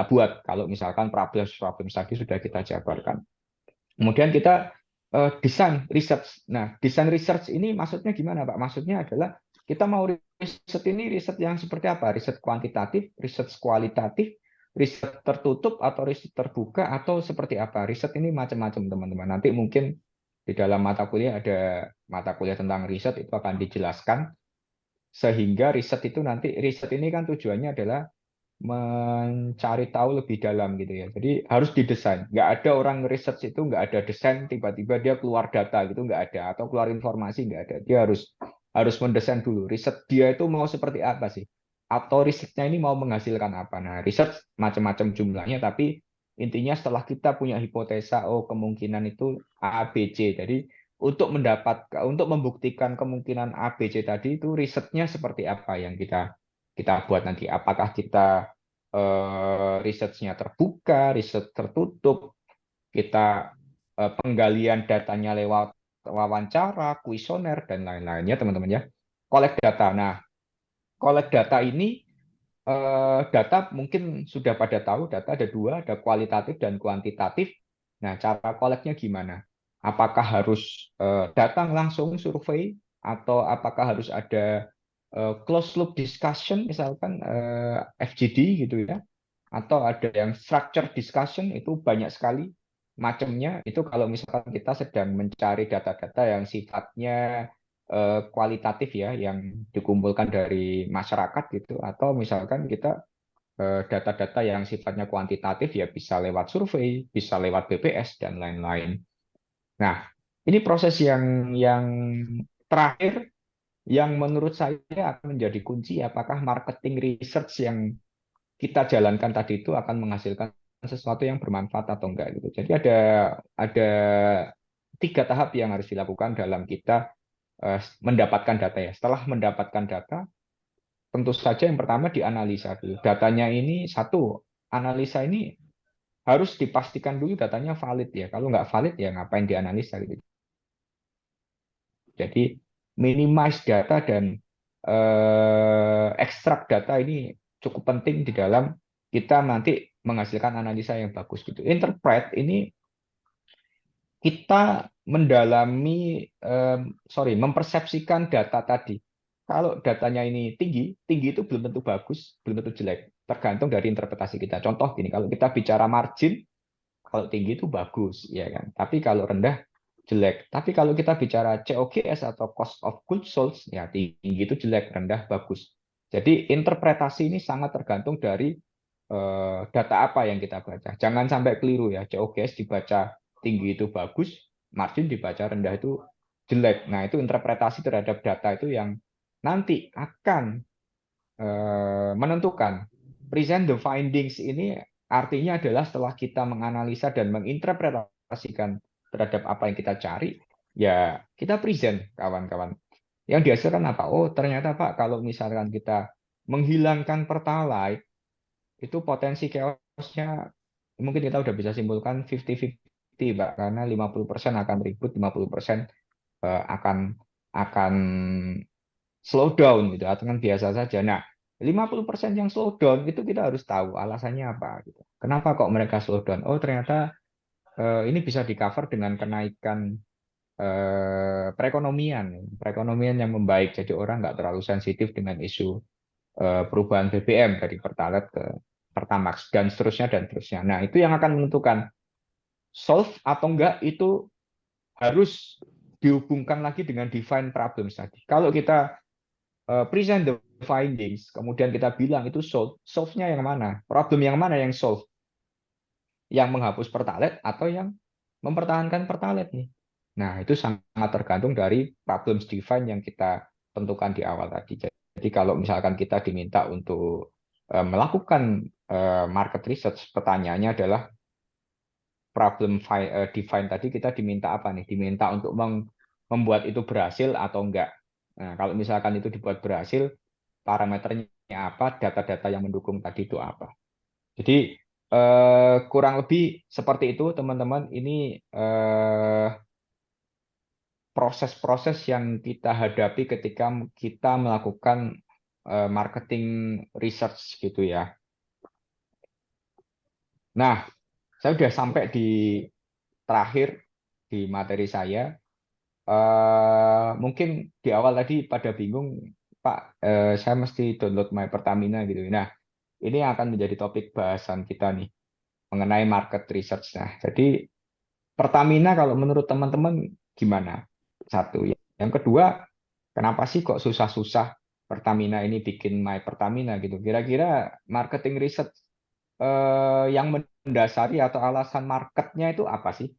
B: buat kalau misalkan problem tadi sudah kita jabarkan. Kemudian kita desain research. Nah, desain research ini maksudnya gimana, Pak? Maksudnya adalah kita mau riset ini riset yang seperti apa? Riset kuantitatif, riset kualitatif, riset tertutup atau riset terbuka atau seperti apa? Riset ini macam-macam, teman-teman. Nanti mungkin di dalam mata kuliah ada mata kuliah tentang riset itu akan dijelaskan sehingga riset itu nanti riset ini kan tujuannya adalah mencari tahu lebih dalam gitu ya. Jadi harus didesain. Nggak ada orang research itu nggak ada desain tiba-tiba dia keluar data gitu nggak ada atau keluar informasi nggak ada. Dia harus mendesain dulu. Riset dia itu mau seperti apa sih? Atau risetnya ini mau menghasilkan apa? Nah, riset macam-macam jumlahnya tapi intinya setelah kita punya hipotesa oh kemungkinan itu A, B, C. Jadi untuk membuktikan kemungkinan A, B, C tadi itu risetnya seperti apa yang kita buat nanti. Apakah kita risetnya terbuka, riset tertutup, kita penggalian datanya lewat wawancara, kuesioner, dan lain-lainnya, teman-teman ya. Collect data. Nah, collect data ini, data mungkin sudah pada tahu, data ada dua, ada kualitatif dan kuantitatif. Nah, cara collect-nya gimana? Apakah harus datang langsung survei, atau apakah harus ada closed loop discussion misalkan FGD gitu ya, atau ada yang structure discussion, itu banyak sekali macamnya. Itu kalau misalkan kita sedang mencari data-data yang sifatnya kualitatif ya, yang dikumpulkan dari masyarakat gitu, atau misalkan kita data-data yang sifatnya kuantitatif ya bisa lewat survei, bisa lewat BPS dan lain-lain. Nah, ini proses yang terakhir yang menurut saya akan menjadi kunci apakah marketing research yang kita jalankan tadi itu akan menghasilkan sesuatu yang bermanfaat atau enggak gitu. Jadi ada 3 tahap yang harus dilakukan dalam kita mendapatkan data ya. Setelah mendapatkan data, tentu saja yang pertama dianalisa dulu. Datanya ini analisa ini harus dipastikan dulu datanya valid ya. Kalau nggak valid ya ngapain dianalisa gitu. Jadi minimize data dan ekstrak data ini cukup penting di dalam kita nanti menghasilkan analisa yang bagus gitu. Interpret ini kita mempersepsikan data tadi. Kalau datanya ini tinggi itu belum tentu bagus, belum tentu jelek. Tergantung dari interpretasi kita. Contoh gini, kalau kita bicara margin, kalau tinggi itu bagus, ya kan. Tapi kalau rendah jelek. Tapi kalau kita bicara COGS atau cost of goods sold, ya tinggi itu jelek, rendah bagus. Jadi interpretasi ini sangat tergantung dari data apa yang kita baca. Jangan sampai keliru ya, COGS dibaca tinggi itu bagus, margin dibaca rendah itu jelek. Nah, itu interpretasi terhadap data itu yang nanti akan menentukan. Present the findings ini artinya adalah setelah kita menganalisa dan menginterpretasikan terhadap apa yang kita cari, ya kita present, kawan-kawan. Yang dihasilkan apa? Oh, ternyata Pak, kalau misalkan kita menghilangkan Pertalite, itu potensi chaos-nya mungkin kita udah bisa simpulkan 50-50, Pak, karena 50% akan ribut, 50% akan slow down gitu, atau kan biasa saja. Nah, 50% yang slow down itu kita harus tahu alasannya apa gitu. Kenapa kok mereka slow down? Oh, ternyata ini bisa di-cover dengan kenaikan perekonomian yang membaik. Jadi orang nggak terlalu sensitif dengan isu perubahan BBM dari Pertalite ke Pertamax dan seterusnya dan seterusnya. Nah, itu yang akan menentukan solve atau enggak itu harus dihubungkan lagi dengan define problems tadi. Kalau kita present the findings, kemudian kita bilang itu solve-nya yang mana? Problem yang mana yang solve? Yang menghapus Pertalite atau yang mempertahankan Pertalite nih? Nah, itu sangat tergantung dari problems define yang kita tentukan di awal tadi. Jadi kalau misalkan kita diminta untuk melakukan market research, pertanyaannya adalah problem define tadi kita diminta apa nih? Diminta untuk membuat itu berhasil atau enggak. Nah, kalau misalkan itu dibuat berhasil, parameternya apa, data-data yang mendukung tadi itu apa. Jadi kurang lebih seperti itu, teman-teman. Ini proses-proses yang kita hadapi ketika kita melakukan marketing research gitu ya. Nah, saya sudah sampai di terakhir di materi saya. Mungkin di awal tadi pada bingung, Pak, saya mesti download My Pertamina gitu. Nah, ini akan menjadi topik bahasan kita nih mengenai market research. Nah, jadi Pertamina kalau menurut teman-teman gimana? Satu. Yang kedua, kenapa sih kok susah-susah Pertamina ini bikin My Pertamina gitu? Kira-kira marketing research yang mendasari atau alasan marketnya itu apa sih?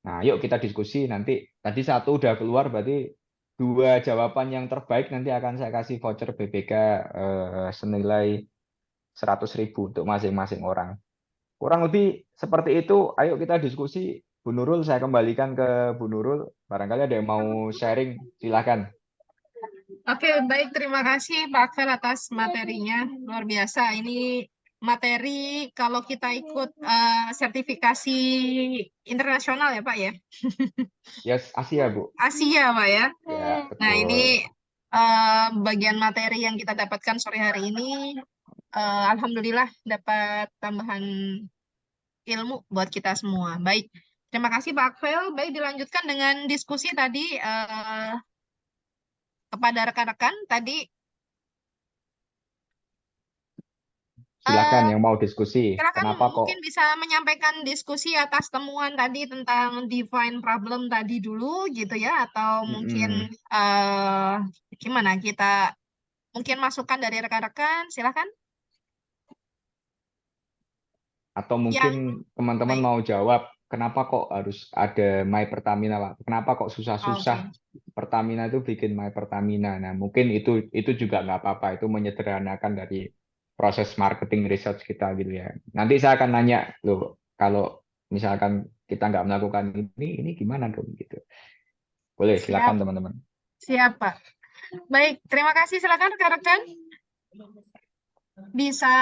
B: Nah, yuk kita diskusi nanti. Tadi satu udah keluar, berarti dua jawaban yang terbaik nanti akan saya kasih voucher BPK senilai 100.000 untuk masing-masing orang. Kurang lebih seperti itu. Ayo kita diskusi. Bu Nurul, saya kembalikan ke Bu Nurul. Barangkali ada yang mau sharing, silakan.
A: Oke, baik. Terima kasih Pak Akvel atas materinya. Luar biasa. Ini materi kalau kita ikut sertifikasi internasional ya Pak ya?
B: Yes, Asia, Bu.
A: Asia Pak ya?
B: Ya,
A: Nah,
B: betul.
A: ini bagian materi yang kita dapatkan sore hari ini. Alhamdulillah dapat tambahan ilmu buat kita semua. Baik, terima kasih Pak Akvel. Baik, dilanjutkan dengan diskusi tadi kepada rekan-rekan. Tadi
B: Silakan yang mau diskusi.
A: silakan
B: Kenapa kok?
A: mungkin bisa menyampaikan diskusi atas temuan tadi tentang define problem tadi dulu gitu ya, atau mungkin gimana kita mungkin masukan dari rekan-rekan, silakan.
B: Atau
A: Yang
B: mungkin teman-teman
A: baik.
B: mau jawab, kenapa kok harus ada My Pertamina, Pak? Kenapa kok
A: Oke.
B: susah-susah Pertamina itu bikin My Pertamina? Nah, mungkin itu juga nggak apa-apa. Itu menyederhanakan dari proses marketing research kita gitu ya. Nanti saya akan nanya, loh, kalau misalkan kita nggak melakukan ini gimana dong gitu. Boleh,
A: Siap,
B: silakan teman-teman.
A: siap Pak. Baik, terima kasih. Silakan rekan-rekan bisa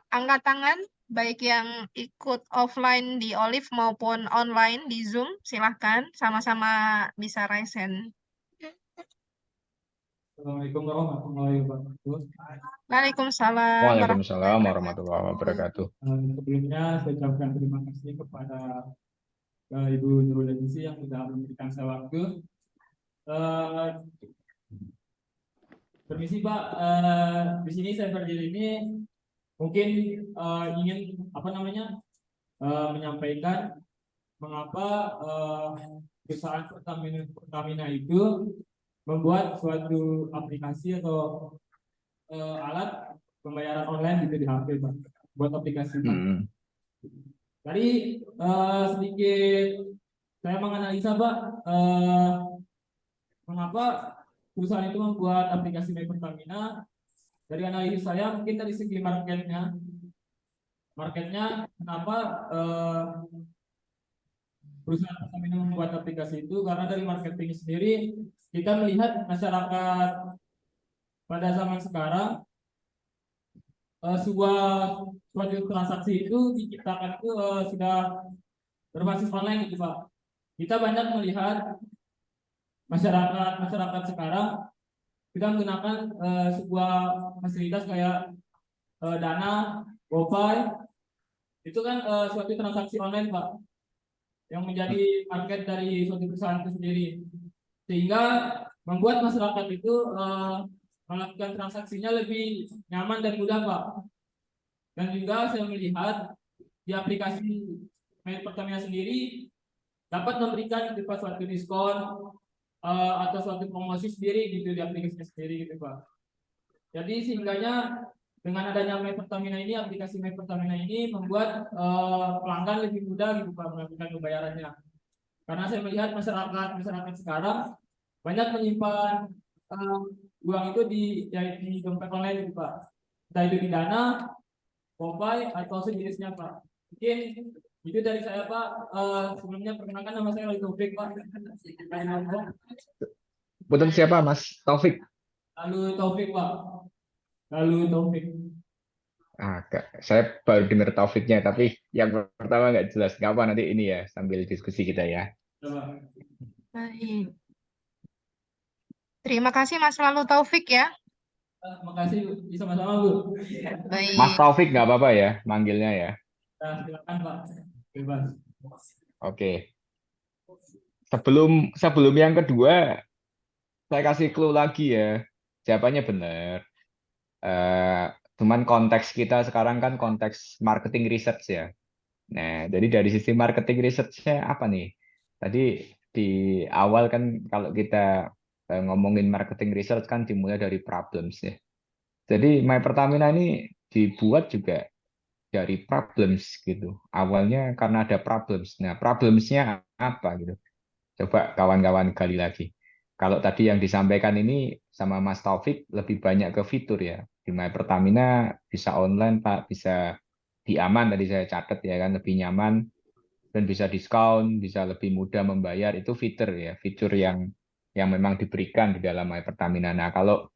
A: angkat tangan, baik yang ikut offline di Olive maupun online di Zoom. Silahkan, sama-sama bisa raise hand.
E: Assalamualaikum warahmatullahi wabarakatuh.
A: Waalaikumsalam
B: Waalaikumsalam
A: warahmatullahi
B: warahmatullahi wabarakatuh.
E: Sebelumnya saya ucapkan terima kasih kepada Ibu Nurul Azizi yang sudah memberikan saya waktu. Permisi Pak, di sini saya berdiri ini mungkin ingin menyampaikan mengapa perusahaan Pertamina itu membuat suatu aplikasi atau alat pembayaran online gitu di HP Pak, buat aplikasi Pak. Tadi sedikit saya menganalisa Pak, mengapa perusahaan itu membuat aplikasi My Pertamina. Dari analisis saya mungkin dari segi marketnya kenapa perusahaan Pertamina membuat aplikasi itu, karena dari marketing sendiri kita melihat masyarakat pada zaman sekarang suatu transaksi itu diciptakan itu sudah berbasis online gitu Pak. Kita banyak melihat masyarakat sekarang kita menggunakan sebuah fasilitas kayak Dana, GoPay, itu kan suatu transaksi online Pak, yang menjadi market dari suatu perusahaan itu sendiri, sehingga membuat masyarakat itu melakukan transaksinya lebih nyaman dan mudah Pak. Dan juga saya melihat di aplikasi My Pertamina sendiri dapat memberikan suatu diskon atau suatu promosi sendiri gitu di aplikasinya sendiri gitu Pak. Jadi sehingganya dengan adanya My Pertamina ini, aplikasi My Pertamina ini membuat pelanggan lebih mudah gitu Pak melakukan pembayarannya. Karena saya melihat masyarakat sekarang banyak menyimpan uang itu di dompet online gitu Pak. Entah itu di Dana, GoPay atau sejenisnya Pak. Mungkin itu dari saya Pak. Sebelumnya perkenalkan, nama saya Taufik Pak.
B: Betul, siapa Mas Taufik?
E: Lalu Taufik Pak. Lalu Taufik.
B: Saya baru dengar Taufiknya, tapi yang pertama nggak jelas. Nggak apa, nanti ini ya sambil diskusi kita ya.
A: Baik. Terima kasih Mas Lalu Taufik ya.
E: Makasih, bisa sama-sama Bu.
A: Baik.
B: Mas Taufik nggak apa-apa ya manggilnya ya.
E: Silakan Pak, bebas.
B: Oke. Sebelum sebelum yang kedua, saya kasih clue lagi ya. Jawabannya benar. Eh, Cuman konteks kita sekarang kan konteks marketing research ya. Nah, jadi dari sisi marketing research-nya apa nih? Tadi di awal kan kalau kita ngomongin marketing research kan dimulai dari problems ya. Jadi My Pertamina ini dibuat juga dari problems gitu. Awalnya karena ada problems. Nah, problemsnya apa gitu? Coba kawan-kawan gali lagi. Kalau tadi yang disampaikan ini sama Mas Taufik lebih banyak ke fitur ya. Di My Pertamina bisa online Pak, bisa diaman tadi saya catat ya kan, lebih nyaman dan bisa diskon, bisa lebih mudah membayar, itu fitur ya, fitur yang memang diberikan di dalam My Pertamina. Nah, kalau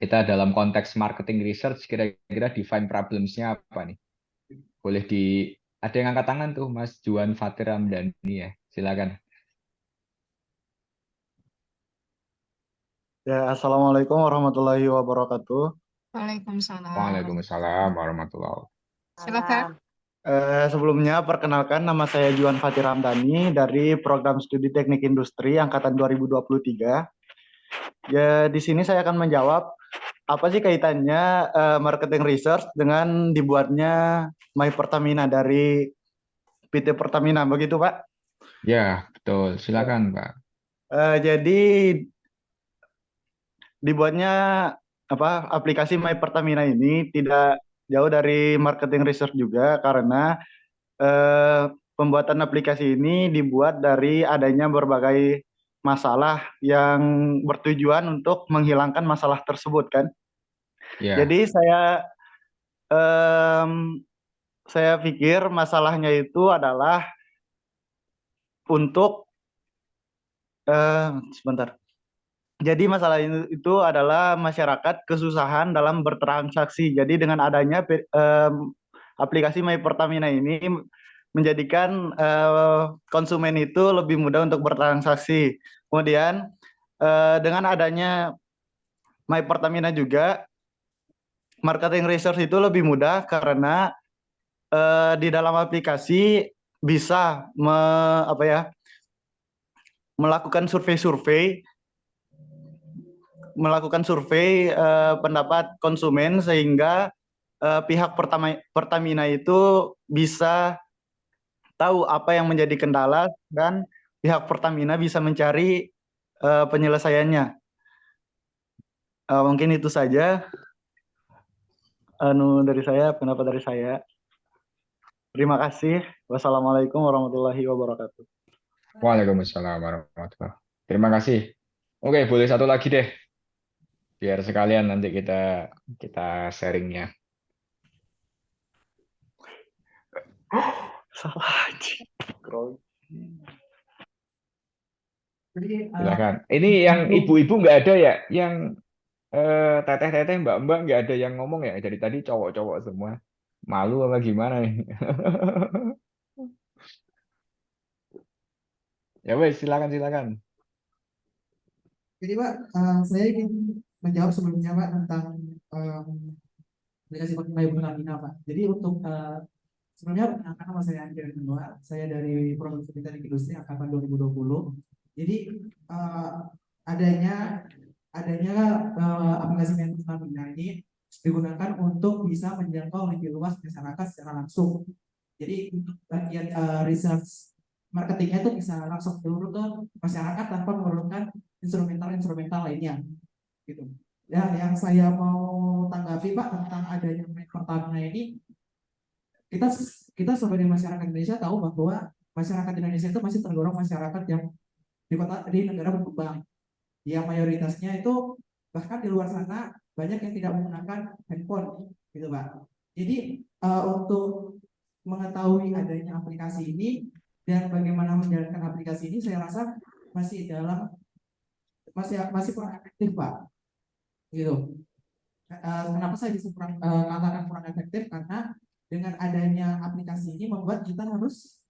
B: kita dalam konteks marketing research, kira-kira define problems-nya apa nih? Boleh ada yang angkat tangan tuh, Mas Juan Fatir Ramdhani ya, silakan.
F: Ya, Assalamualaikum warahmatullahi wabarakatuh.
A: Waalaikumsalam.
B: Waalaikumsalam warahmatullahi wabarakatuh.
A: Silakan.
F: Sebelumnya, perkenalkan nama saya Juan Fatir Ramdhani dari Program Studi Teknik Industri Angkatan 2023. Ya, di sini saya akan menjawab apa sih kaitannya marketing research dengan dibuatnya My Pertamina dari PT Pertamina, begitu Pak?
B: Ya, betul. Silakan, Pak.
F: Jadi dibuatnya aplikasi My Pertamina ini tidak jauh dari marketing research juga karena pembuatan aplikasi ini dibuat dari adanya berbagai masalah yang bertujuan untuk menghilangkan masalah tersebut kan.
B: Ya,
F: Jadi em, saya pikir masalahnya itu adalah untuk sebentar. Jadi masalah itu adalah masyarakat kesusahan dalam bertransaksi. Jadi dengan adanya aplikasi My Pertamina ini menjadikan konsumen itu lebih mudah untuk bertransaksi. Kemudian dengan adanya My Pertamina juga marketing research itu lebih mudah karena di dalam aplikasi bisa melakukan survei pendapat konsumen sehingga pihak Pertamina itu bisa tahu apa yang menjadi kendala dan pihak Pertamina bisa mencari penyelesaiannya. Mungkin itu saja pendapat dari saya. Terima kasih. Wassalamualaikum warahmatullahi wabarakatuh.
B: Waalaikumsalam warahmatullahi wabarakatuh. Terima kasih. Oke, boleh satu lagi deh. Biar sekalian nanti kita sharingnya.
F: Salah aja.
B: Silakan. Ini yang ibu-ibu nggak ada ya? Yang teteh-teteh, mbak-mbak nggak ada yang ngomong ya? Dari tadi cowok-cowok semua. Malu apa gimana nih? Ya wes, silakan.
G: Jadi Pak, saya ingin menjawab sebelumnya Pak tentang aplikasi My Pertamina Pak. Jadi untuk sebelumnya perkenalkan nama saya Andrea Noah, saya dari Program Studi Teknik Industri Angkatan 2020. Jadi adanya aplikasi My Pertamina ini digunakan untuk bisa menjangkau lebih luas masyarakat secara langsung. Jadi untuk bagian research marketingnya itu bisa langsung turun ke masyarakat tanpa memerlukan instrumental lainnya gitu. Dan yang saya mau tanggapi Pak tentang adanya Pertamina ini, kita sebagai masyarakat Indonesia tahu bahwa masyarakat Indonesia itu masih tergolong masyarakat yang di negara berkembang, yang mayoritasnya itu bahkan di luar sana banyak yang tidak menggunakan handphone gitu Pak. Jadi untuk mengetahui adanya aplikasi ini dan bagaimana menjalankan aplikasi ini, saya rasa masih kurang efektif Pak gitu. Kenapa saya bisa katakan kurang efektif? Karena dengan adanya aplikasi ini membuat kita harus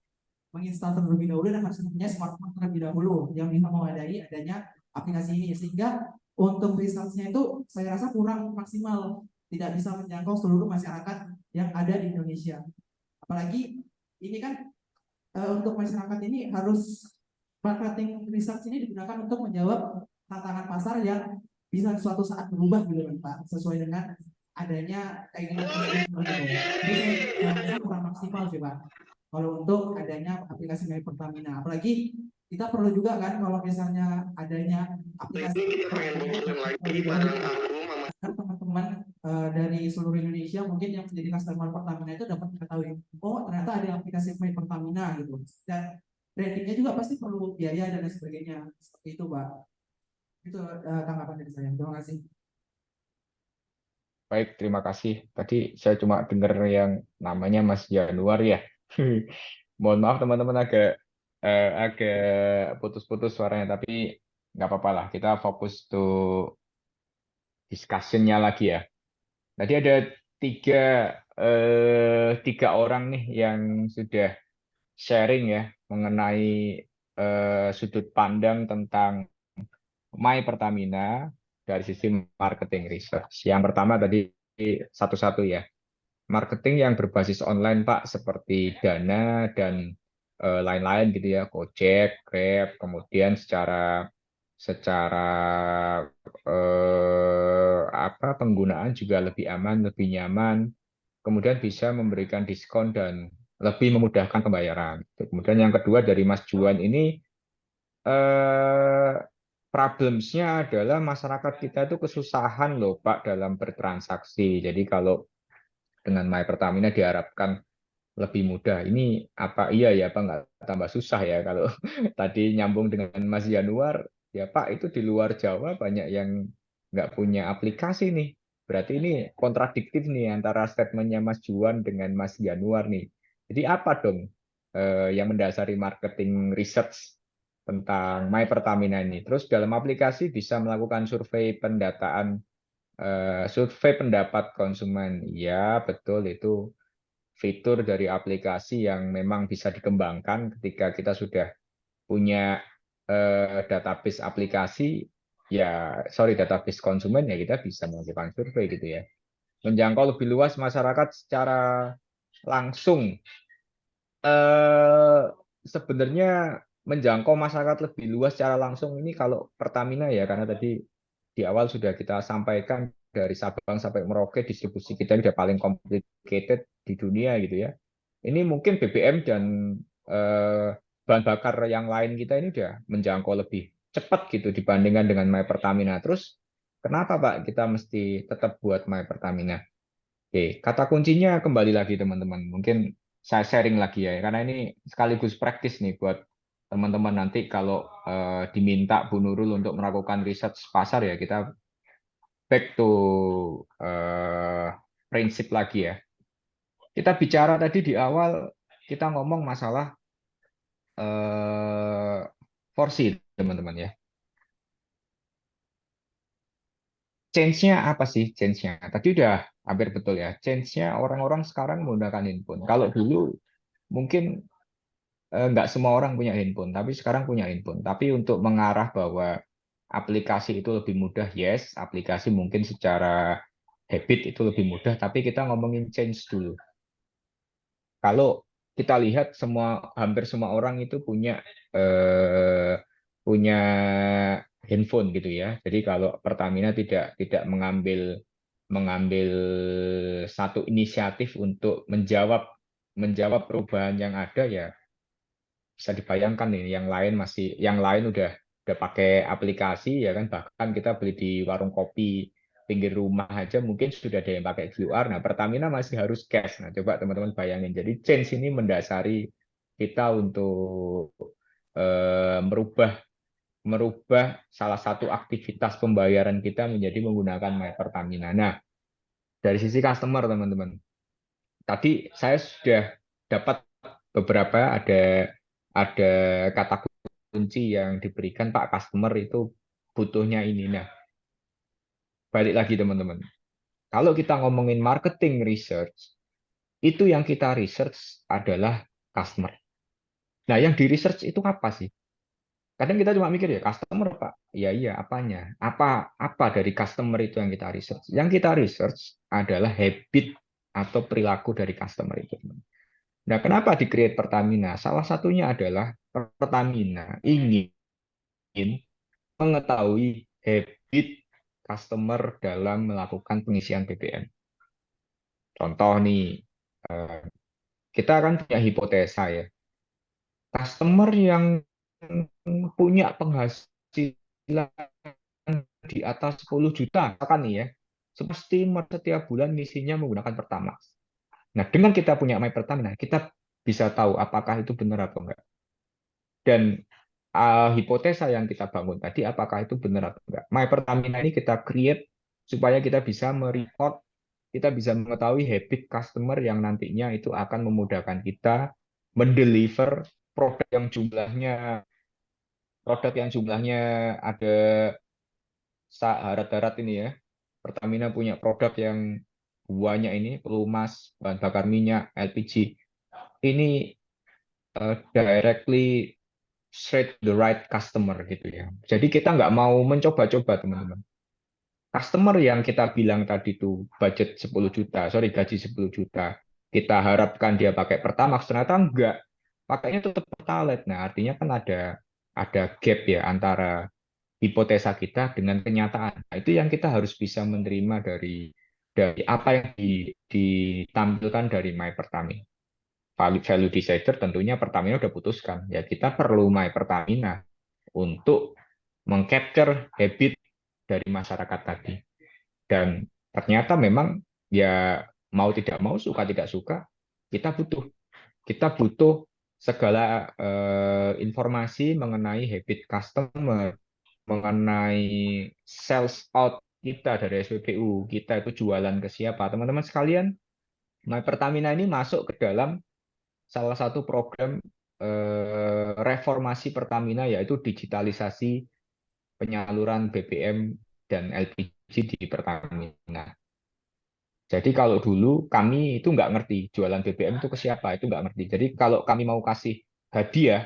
G: menginstal terlebih dahulu dan harus mempunyai smartphone terlebih dahulu yang bisa memadai adanya aplikasi ini, sehingga untuk research-nya itu saya rasa kurang maksimal, tidak bisa menjangkau seluruh masyarakat yang ada di Indonesia. Apalagi ini kan untuk masyarakat ini harus marketing research ini digunakan untuk menjawab tantangan pasar yang bisa suatu saat berubah gitu kan Pak, sesuai dengan adanya keinginan konsumen gitu. Jadi saya rasa kurang maksimal sih Pak. Kalau untuk adanya aplikasi My Pertamina, apalagi kita perlu juga kan kalau misalnya adanya aplikasi kan teman-teman dari seluruh Indonesia mungkin yang menjadi customer Pertamina itu dapat mengetahui, oh ternyata ada aplikasi My Pertamina gitu. Dan ratingnya juga pasti perlu biaya dan lain sebagainya. Seperti itu, Pak. Itu tanggapan dari saya. Terima kasih.
B: Baik, terima kasih. Tadi saya cuma dengar yang namanya Mas Januar ya. Mohon maaf teman-teman agak putus-putus suaranya, tapi nggak apa-apa lah. Kita fokus to discussion-nya lagi ya. Tadi ada tiga orang nih yang sudah sharing ya mengenai sudut pandang tentang My Pertamina dari sisi marketing research. Yang pertama tadi satu-satu ya. Marketing yang berbasis online Pak, seperti Dana dan lain-lain gitu ya, Gojek, Grab, kemudian secara penggunaan juga lebih aman, lebih nyaman, kemudian bisa memberikan diskon dan lebih memudahkan pembayaran. Kemudian yang kedua dari Mas Juan ini problemsnya adalah masyarakat kita itu kesusahan loh Pak dalam bertransaksi. Jadi kalau dengan My Pertamina diharapkan lebih mudah. Ini apa iya ya Pak, nggak tambah susah ya kalau tadi nyambung dengan Mas Januar, ya Pak itu di luar Jawa banyak yang nggak punya aplikasi nih. Berarti ini kontradiktif nih antara statementnya Mas Juan dengan Mas Januar nih. Jadi apa dong yang mendasari marketing research tentang My Pertamina ini? Terus dalam aplikasi bisa melakukan survei survei pendapat konsumen. Ya, betul itu fitur dari aplikasi yang memang bisa dikembangkan ketika kita sudah punya database aplikasi, database konsumen ya kita bisa melakukan survei gitu ya. Menjangkau lebih luas masyarakat secara langsung. Sebenarnya menjangkau masyarakat lebih luas secara langsung ini kalau Pertamina ya, karena tadi di awal sudah kita sampaikan dari Sabang sampai Merauke distribusi kita sudah paling complicated di dunia gitu ya. Ini mungkin BBM dan bahan bakar yang lain kita ini udah menjangkau lebih cepat gitu dibandingkan dengan My Pertamina. Terus kenapa Pak kita mesti tetap buat My Pertamina? Oke, kata kuncinya kembali lagi teman-teman. Mungkin saya sharing lagi ya, karena ini sekaligus praktis nih buat teman-teman nanti kalau diminta Bu Nurul untuk melakukan riset pasar ya kita back to prinsip lagi ya. Kita bicara tadi di awal kita ngomong masalah porsi teman-teman ya. Change-nya apa sih change-nya? Tadi udah hampir betul ya. Change-nya orang-orang sekarang menggunakan handphone. Kalau dulu mungkin nggak semua orang punya handphone, tapi sekarang punya handphone. Tapi untuk mengarah bahwa aplikasi itu lebih mudah, yes, aplikasi mungkin secara habit itu lebih mudah, tapi kita ngomongin change dulu. Kalau kita lihat hampir semua orang itu punya handphone gitu ya. Jadi kalau Pertamina tidak mengambil satu inisiatif untuk menjawab perubahan yang ada ya bisa dibayangkan nih yang lain udah pakai aplikasi ya kan, bahkan kita beli di warung kopi pinggir rumah aja mungkin sudah ada yang pakai QR. Nah, Pertamina masih harus cash. Nah, coba teman-teman bayangin. Jadi change ini mendasari kita untuk merubah salah satu aktivitas pembayaran kita menjadi menggunakan My Pertamina. Nah, dari sisi customer teman-teman, tadi saya sudah dapat beberapa ada kata kunci yang diberikan Pak, customer itu butuhnya ini. Nah, balik lagi teman-teman. Kalau kita ngomongin marketing research, itu yang kita research adalah customer. Nah, yang di research itu apa sih? Kadang kita cuma mikir ya customer Pak. Iya iya apanya? Apa dari customer itu yang kita research? Yang kita research adalah habit atau perilaku dari customer itu. Nah, kenapa di-create Pertamina? Salah satunya adalah Pertamina ingin mengetahui habit customer dalam melakukan pengisian BBM. Contoh nih, kita kan punya hipotesa ya. Customer yang punya penghasilan di atas 10 juta, kan nih ya, pasti setiap bulan misinya menggunakan Pertamax. Nah, dengan kita punya My Pertamina, kita bisa tahu apakah itu benar atau enggak. Dan hipotesa yang kita bangun tadi, apakah itu benar atau enggak. My Pertamina ini kita create supaya kita bisa merecord, kita bisa mengetahui habit customer yang nantinya itu akan memudahkan kita mendeliver produk yang jumlahnya ada darat ini ya. Pertamina punya produk yang banyak ini, pelumas, bahan bakar minyak, LPG. Ini directly straight to the right customer gitu ya. Jadi kita nggak mau mencoba-coba teman-teman. Customer yang kita bilang tadi itu budget 10 juta, sorry gaji 10 juta, kita harapkan dia pakai Pertamax, ternyata enggak. Pakainya tetap Pertalite. Nah, artinya kan ada gap ya antara hipotesa kita dengan kenyataan. Nah, itu yang kita harus bisa menerima dari apa yang ditampilkan dari My Pertamina. Value decider tentunya Pertamina udah putuskan ya kita perlu My Pertamina untuk mengcapture habit dari masyarakat tadi. Dan ternyata memang ya mau tidak mau, suka tidak suka, kita butuh segala informasi mengenai habit customer, mengenai sales out kita dari SPBU, kita itu jualan ke siapa. Teman-teman sekalian, My Pertamina ini masuk ke dalam salah satu program reformasi Pertamina, yaitu digitalisasi penyaluran BBM dan LPG di Pertamina. Jadi kalau dulu kami itu nggak ngerti jualan BBM itu ke siapa, itu nggak ngerti. Jadi kalau kami mau kasih hadiah,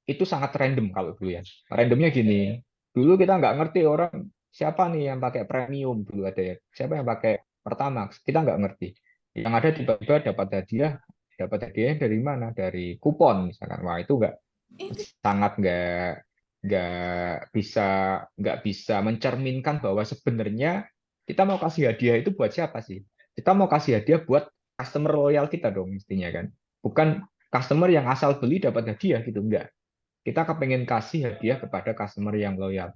B: itu sangat random kalau dulu ya. Randomnya gini, dulu kita nggak ngerti orang siapa nih yang pakai premium dulu ada ya. Siapa yang pakai Pertamax, kita nggak ngerti. Yang ada tiba-tiba dapat hadiah dari mana? Dari kupon misalkan. Wah itu sangat nggak bisa mencerminkan bahwa sebenarnya kita mau kasih hadiah itu buat siapa sih? Kita mau kasih hadiah buat customer loyal kita dong mestinya kan. Bukan customer yang asal beli dapat hadiah gitu enggak. Kita kepengen kasih hadiah kepada customer yang loyal.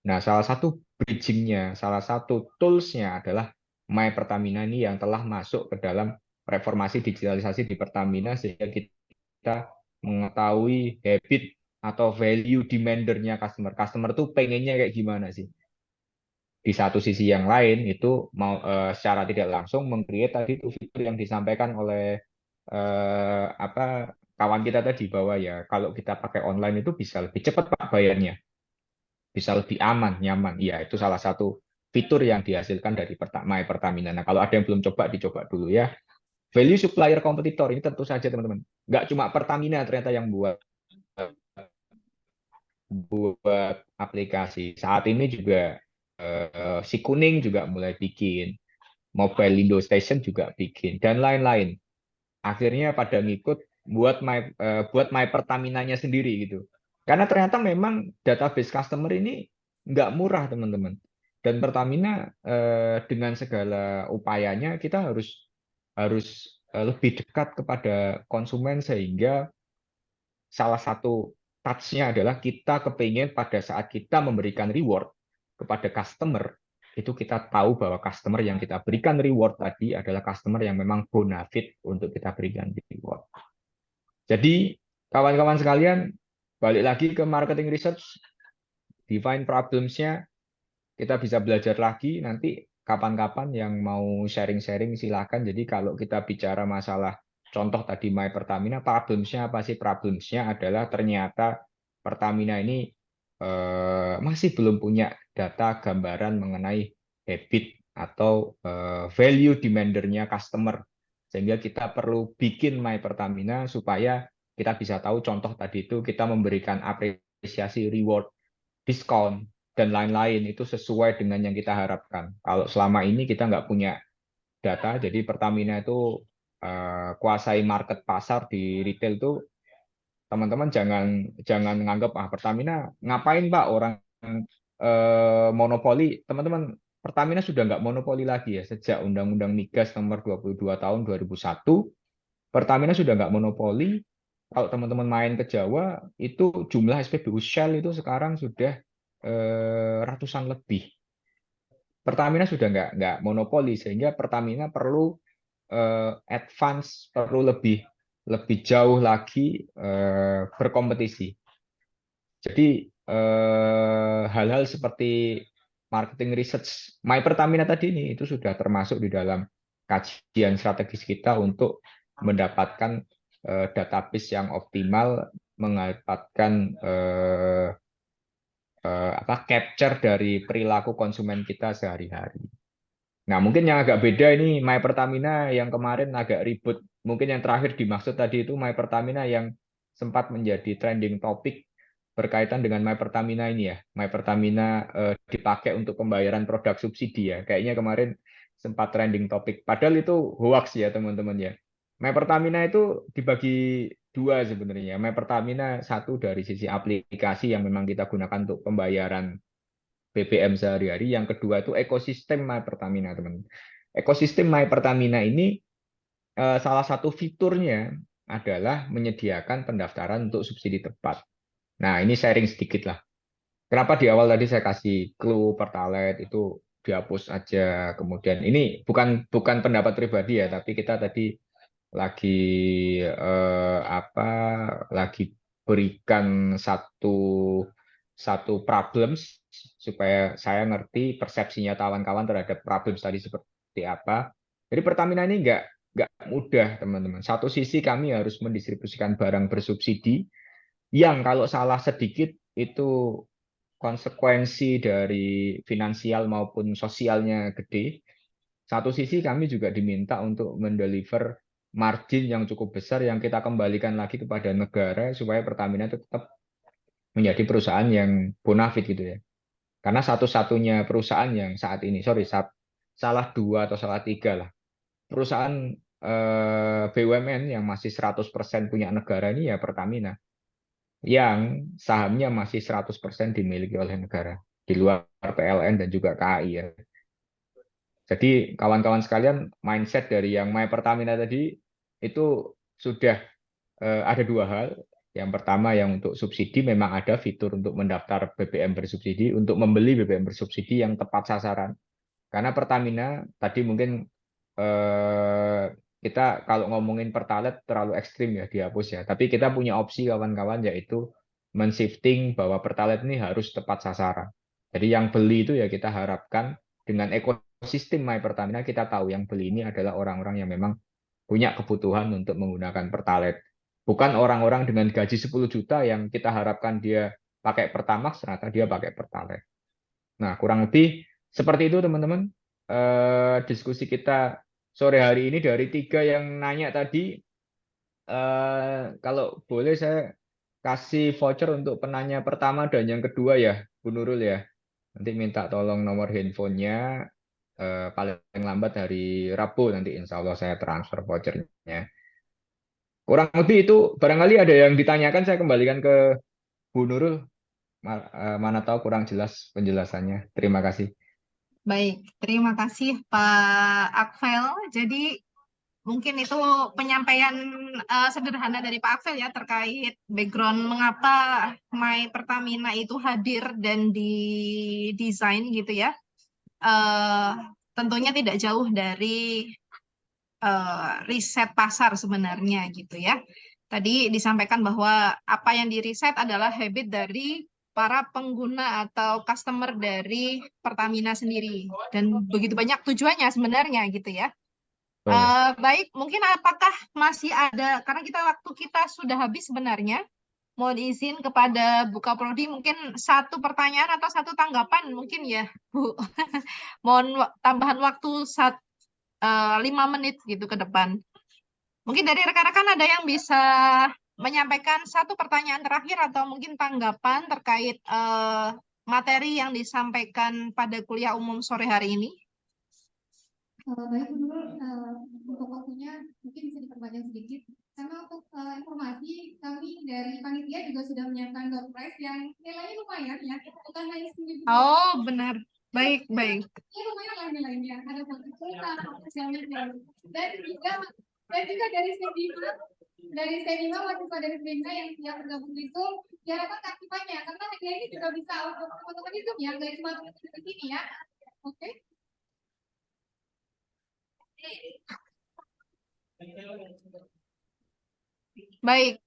B: Nah, salah satu bridging-nya, salah satu tools-nya adalah My Pertamina ini yang telah masuk ke dalam reformasi digitalisasi di Pertamina sehingga kita mengetahui habit atau value demandernya customer. Customer tuh pengennya kayak gimana sih? Di satu sisi yang lain itu mau secara tidak langsung meng-create tadi itu fitur yang disampaikan oleh kawan kita tadi bahwa ya kalau kita pakai online itu bisa lebih cepat Pak bayarnya, bisa lebih aman, nyaman. Ya itu salah satu fitur yang dihasilkan dari My Pertamina. Nah kalau ada yang belum coba dicoba dulu ya. Value supplier kompetitor ini tentu saja teman-teman. Nggak cuma Pertamina ternyata yang buat aplikasi. Saat ini juga si Kuning juga mulai bikin, Mobile Indo Station juga bikin, dan lain-lain. Akhirnya pada ngikut buat My Pertaminanya sendiri gitu. Karena ternyata memang database customer ini nggak murah teman-teman. Dan Pertamina dengan segala upayanya kita harus lebih dekat kepada konsumen sehingga salah satu touch-nya adalah kita kepingin pada saat kita memberikan reward kepada customer, itu kita tahu bahwa customer yang kita berikan reward tadi adalah customer yang memang bonafit untuk kita berikan reward. Jadi kawan-kawan sekalian, balik lagi ke marketing research, define problems-nya, kita bisa belajar lagi nanti kapan-kapan yang mau sharing-sharing silakan. Jadi kalau kita bicara masalah contoh tadi My Pertamina, problems-nya apa sih? Problems-nya adalah ternyata Pertamina ini masih belum punya data gambaran mengenai habit atau value demandernya customer. Sehingga kita perlu bikin My Pertamina supaya kita bisa tahu contoh tadi itu kita memberikan apresiasi apresiasi, reward, diskon, dan lain-lain itu sesuai dengan yang kita harapkan. Kalau selama ini kita nggak punya data, jadi Pertamina itu kuasai market pasar di retail itu, teman-teman jangan nganggap Pertamina ngapain Pak orang monopoli. Teman-teman, Pertamina sudah nggak monopoli lagi ya sejak Undang-Undang Migas nomor 22 tahun 2001. Pertamina sudah nggak monopoli. Kalau teman-teman main ke Jawa, itu jumlah SPBU Shell itu sekarang sudah ratusan lebih. Pertamina sudah nggak monopoli, sehingga Pertamina perlu advance, perlu lebih jauh lagi berkompetisi. Jadi hal-hal seperti marketing research My Pertamina tadi ini itu sudah termasuk di dalam kajian strategis kita untuk mendapatkan database yang optimal, mendapatkan capture dari perilaku konsumen kita sehari-hari. Nah, mungkin yang agak beda ini My Pertamina yang kemarin agak ribut. Mungkin yang terakhir dimaksud tadi itu My Pertamina yang sempat menjadi trending topik berkaitan dengan My Pertamina ini ya. My Pertamina dipakai untuk pembayaran produk subsidi ya. Kayaknya kemarin sempat trending topik. Padahal itu hoax ya teman-teman ya. My Pertamina itu dibagi dua sebenarnya. My Pertamina satu dari sisi aplikasi yang memang kita gunakan untuk pembayaran BBM sehari-hari. Yang kedua itu ekosistem My Pertamina, teman. Ekosistem My Pertamina ini salah satu fiturnya adalah menyediakan pendaftaran untuk subsidi tepat. Nah, ini sharing sedikit lah. Kenapa di awal tadi saya kasih clue Pertalite itu dihapus aja. Kemudian ini bukan pendapat pribadi ya, tapi kita tadi lagi lagi berikan satu problems supaya saya ngerti persepsinya kawan-kawan terhadap problems tadi seperti apa. Jadi Pertamina ini nggak mudah, teman-teman. Satu sisi kami harus mendistribusikan barang bersubsidi yang kalau salah sedikit itu konsekuensi dari finansial maupun sosialnya gede. Satu sisi kami juga diminta untuk mendeliver margin yang cukup besar yang kita kembalikan lagi kepada negara supaya Pertamina tetap menjadi perusahaan yang bonafit gitu ya. Karena satu-satunya perusahaan yang saat ini, salah dua atau salah tiga lah, perusahaan BUMN yang masih 100% punya negara ini ya Pertamina, yang sahamnya masih 100% dimiliki oleh negara, di luar PLN dan juga KAI ya. Jadi kawan-kawan sekalian, mindset dari yang My Pertamina tadi itu sudah ada dua hal. Yang pertama yang untuk subsidi memang ada fitur untuk mendaftar BBM bersubsidi, untuk membeli BBM bersubsidi yang tepat sasaran. Karena Pertamina tadi mungkin kita kalau ngomongin Pertalite terlalu ekstrim ya dihapus ya. Tapi kita punya opsi kawan-kawan yaitu men-shifting bahwa Pertalite ini harus tepat sasaran. Jadi yang beli itu ya kita harapkan dengan ekosistem My Pertamina kita tahu yang beli ini adalah orang-orang yang memang punya kebutuhan untuk menggunakan Pertalite. Bukan orang-orang dengan gaji 10 juta yang kita harapkan dia pakai Pertamax, ternyata dia pakai Pertalite. Nah, kurang lebih seperti itu teman-teman. Diskusi kita sore hari ini dari 3 yang nanya tadi. Kalau boleh saya kasih voucher untuk penanya pertama dan yang kedua ya, Bu Nurul ya. Nanti minta tolong nomor handphonenya paling lambat hari Rabu nanti insya Allah saya transfer vouchernya. Kurang lebih itu, barangkali ada yang ditanyakan, saya kembalikan ke Bu Nurul. Mana tahu kurang jelas penjelasannya. Terima kasih.
A: Baik, terima kasih Pak Akvel. Jadi mungkin itu penyampaian sederhana dari Pak Akvel ya terkait background mengapa My Pertamina itu hadir dan didesain gitu ya. Tentunya tidak jauh dari riset pasar sebenarnya gitu ya. Tadi disampaikan bahwa apa yang diriset adalah habit dari para pengguna atau customer dari Pertamina sendiri dan begitu banyak tujuannya sebenarnya gitu ya. Baik, mungkin apakah masih ada, karena waktu kita sudah habis sebenarnya. Mohon izin kepada Bu Kaprodi mungkin satu pertanyaan atau satu tanggapan mungkin ya Bu. Mohon tambahan waktu 5 menit gitu ke depan. Mungkin dari rekan-rekan ada yang bisa menyampaikan satu pertanyaan terakhir atau mungkin tanggapan terkait materi yang disampaikan pada kuliah umum sore hari ini?
C: Baik, Bu Nurul, untuk waktunya mungkin bisa diperpanjang sedikit. Karena untuk informasi, kami dari panitia juga sudah menyiapkan door prize yang nilainya lumayan ya, bukan hanya 10.000.
A: Oh, benar. Baik, baik.
C: Ini lumayan lah nilainya, ada foto cerita, segala macam. Dan juga dari Sedima mahasiswa dari Sedima yang bergabung di Zoom, diharapkan aktifannya karena hadiah ini juga bisa untuk teman-teman di Zoom ya, nggak cuma di sini ya. Oke.
A: Baik.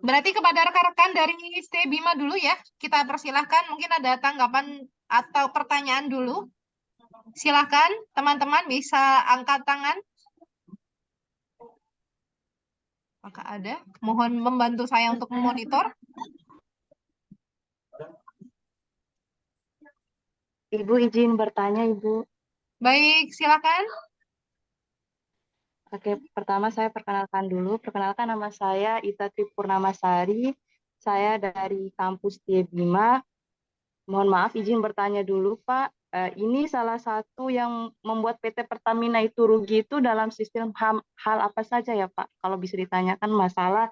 A: Berarti kepada rekan-rekan dari ST Bima dulu ya, kita persilahkan mungkin ada tanggapan atau pertanyaan dulu. Silahkan teman-teman bisa angkat tangan. Apakah ada? Mohon membantu saya untuk memonitor.
H: Ibu izin bertanya, Ibu.
A: Baik, silakan.
H: Oke, pertama saya perkenalkan dulu. Perkenalkan, nama saya Ita Tripurnamasari. Saya dari kampus Bima. Mohon maaf, izin bertanya dulu, Pak. Ini salah satu yang membuat PT Pertamina itu rugi itu dalam sistem hal apa saja ya, Pak? Kalau bisa ditanyakan masalah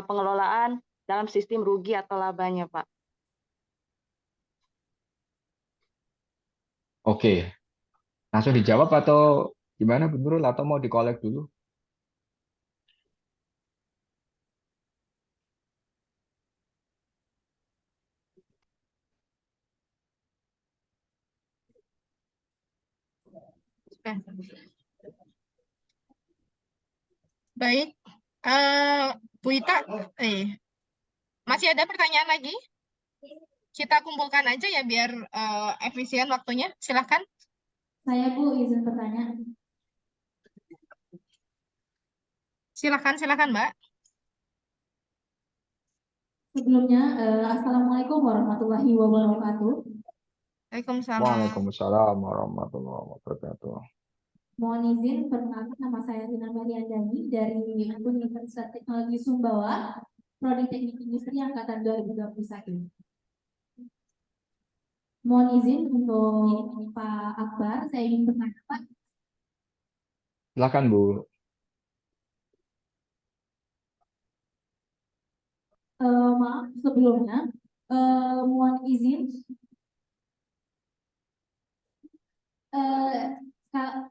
H: pengelolaan dalam sistem rugi atau labanya, Pak.
B: Oke, langsung dijawab atau gimana, Bu Nurul? Atau mau dikolek dulu?
A: Baik. Bu Ita, masih ada pertanyaan lagi? Kita kumpulkan aja ya biar efisien waktunya. Silahkan.
C: Saya Bu izin bertanya.
A: Silakan, Mbak.
C: Sebelumnya, Assalamualaikum warahmatullahi wabarakatuh.
A: Waalaikumsalam.
B: Waalaikumsalam warahmatullahi wabarakatuh.
C: Mohon izin, perkenalkan nama saya Rina Mariandani dari Universitas Teknologi Sumbawa, Prodi Teknik Industri Angkatan 2021. Mohon izin untuk Pak Akbar, saya ingin bertanya, Pak.
B: Silakan, Bu.
C: Maaf sebelumnya, mohon izin.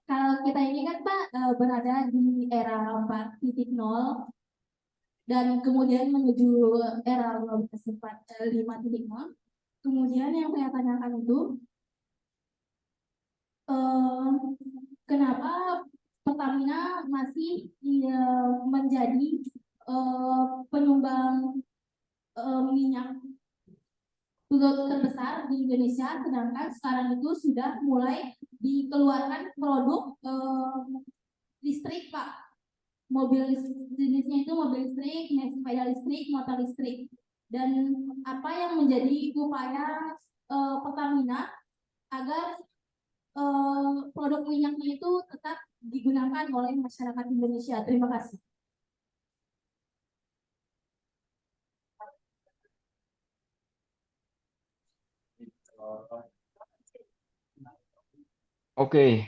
C: Kalau kita ini kan Pak berada di era 4.0 dan kemudian menuju era 5.0. Kemudian yang saya tanyakan itu, kenapa Pertamina masih menjadi penyumbang minyak terbesar di Indonesia, sedangkan sekarang itu sudah mulai dikeluarkan produk listrik, Pak. Mobil jenisnya itu mobil listrik, sepeda listrik, motor listrik. Dan apa yang menjadi upaya Pertamina agar produk minyaknya itu tetap digunakan oleh masyarakat Indonesia. Terima kasih.
B: Oke,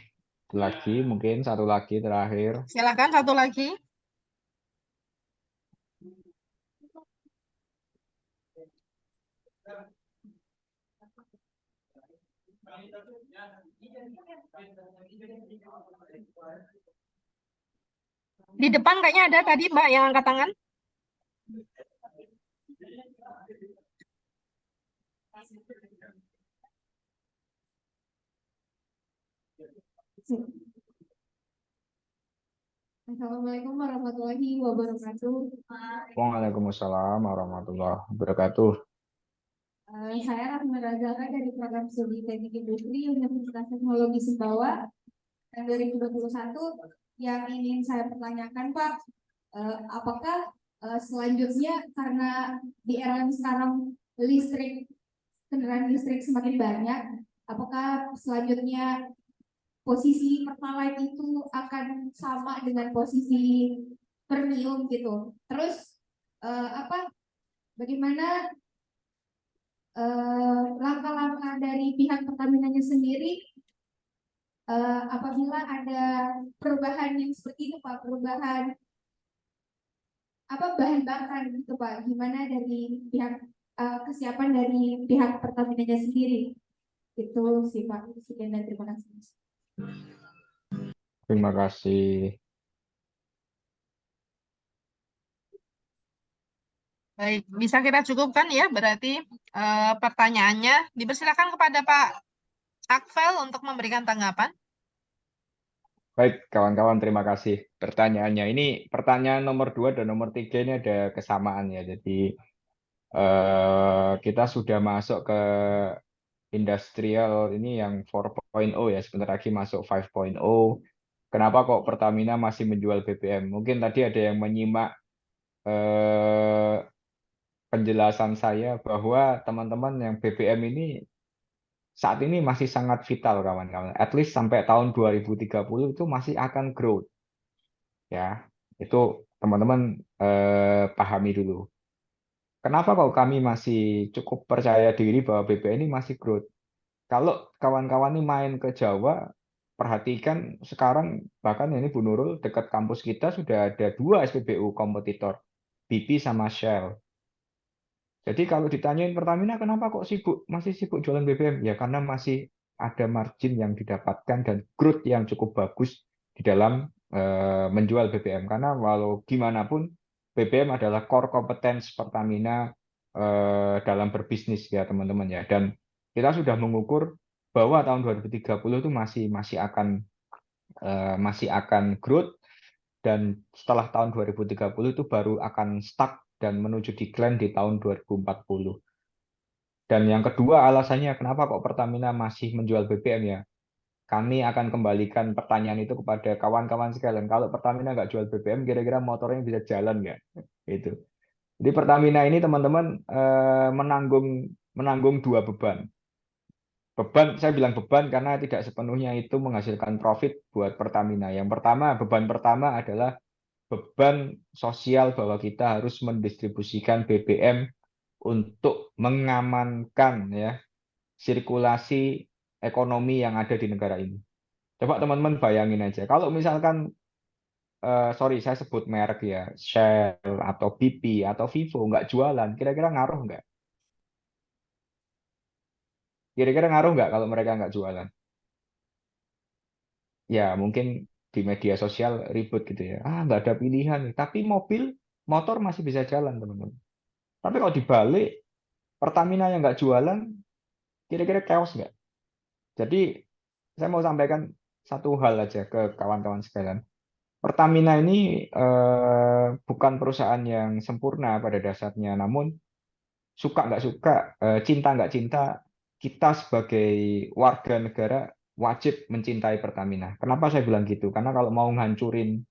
B: lagi mungkin satu lagi terakhir.
A: Silakan satu lagi. Di depan kayaknya ada tadi Mbak yang angkat tangan.
C: Assalamualaikum warahmatullahi wabarakatuh.
B: Waalaikumsalam warahmatullahi wabarakatuh.
C: Saya Rahma Razaka dari program studi teknik industri Universitas Teknologi Sumbawa tahun 2021. Yang ingin saya pertanyakan Pak, apakah selanjutnya karena di era yang sekarang kendaraan listrik semakin banyak, apakah selanjutnya posisi Pertalite itu akan sama dengan posisi premium gitu. Terus bagaimana langkah-langkah dari pihak Pertamina-nya sendiri apabila ada perubahan yang seperti itu Pak, perubahan bahan bakar gitu Pak, gimana dari pihak kesiapan dari pihak Pertamina-nya sendiri? Itu sih Pak. Sekian dan terima kasih.
B: Terima kasih.
A: Baik, bisa kita cukupkan ya berarti pertanyaannya. Dipersilakan kepada Pak Akvel untuk memberikan tanggapan.
B: Baik, kawan-kawan, terima kasih pertanyaannya. Ini pertanyaan nomor 2 dan nomor 3 ini ada kesamaan ya. Jadi kita sudah masuk ke industrial ini yang 4.0 ya, sebentar lagi masuk 5.0. Kenapa kok Pertamina masih menjual BBM? Mungkin tadi ada yang menyimak penjelasan saya bahwa teman-teman yang BBM ini saat ini masih sangat vital kawan-kawan. At least sampai tahun 2030 itu masih akan growth. Ya, itu teman-teman pahami dulu. Kenapa kok kami masih cukup percaya diri bahwa BBM ini masih growth? Kalau kawan-kawan ini main ke Jawa, perhatikan sekarang bahkan ini Bu Nurul dekat kampus kita sudah ada 2 SPBU kompetitor, BP sama Shell. Jadi kalau ditanyain Pertamina kenapa kok masih sibuk jualan BBM? Ya karena masih ada margin yang didapatkan dan growth yang cukup bagus di dalam menjual BBM. Karena walau gimana pun BBM adalah core competence Pertamina dalam berbisnis ya teman-teman ya. Dan kita sudah mengukur bahwa tahun 2030 itu masih akan growth, dan setelah tahun 2030 itu baru akan stuck dan menuju decline di tahun 2040. Dan yang kedua alasannya kenapa kok Pertamina masih menjual BBM ya? Kami akan kembalikan pertanyaan itu kepada kawan-kawan sekalian. Kalau Pertamina nggak jual BBM, kira-kira motornya bisa jalan nggak? Itu. Jadi Pertamina ini teman-teman menanggung 2 beban. Saya bilang beban karena tidak sepenuhnya itu menghasilkan profit buat Pertamina. Yang pertama, beban pertama adalah beban sosial bahwa kita harus mendistribusikan BBM untuk mengamankan ya sirkulasi ekonomi yang ada di negara ini. Coba teman-teman bayangin aja, kalau misalkan sorry saya sebut merek ya, Shell atau BP atau Vivo nggak jualan, kira-kira ngaruh nggak? Kira-kira ngaruh nggak kalau mereka nggak jualan? Ya mungkin di media sosial ribut gitu ya, nggak ada pilihan nih. Tapi motor masih bisa jalan teman-teman. Tapi kalau dibalik, Pertamina yang nggak jualan, kira-kira chaos nggak? Jadi saya mau sampaikan satu hal aja ke kawan-kawan sekalian. Pertamina ini bukan perusahaan yang sempurna pada dasarnya, namun suka nggak suka, cinta nggak cinta, kita sebagai warga negara wajib mencintai Pertamina. Kenapa saya bilang gitu? Karena kalau mau ngancurin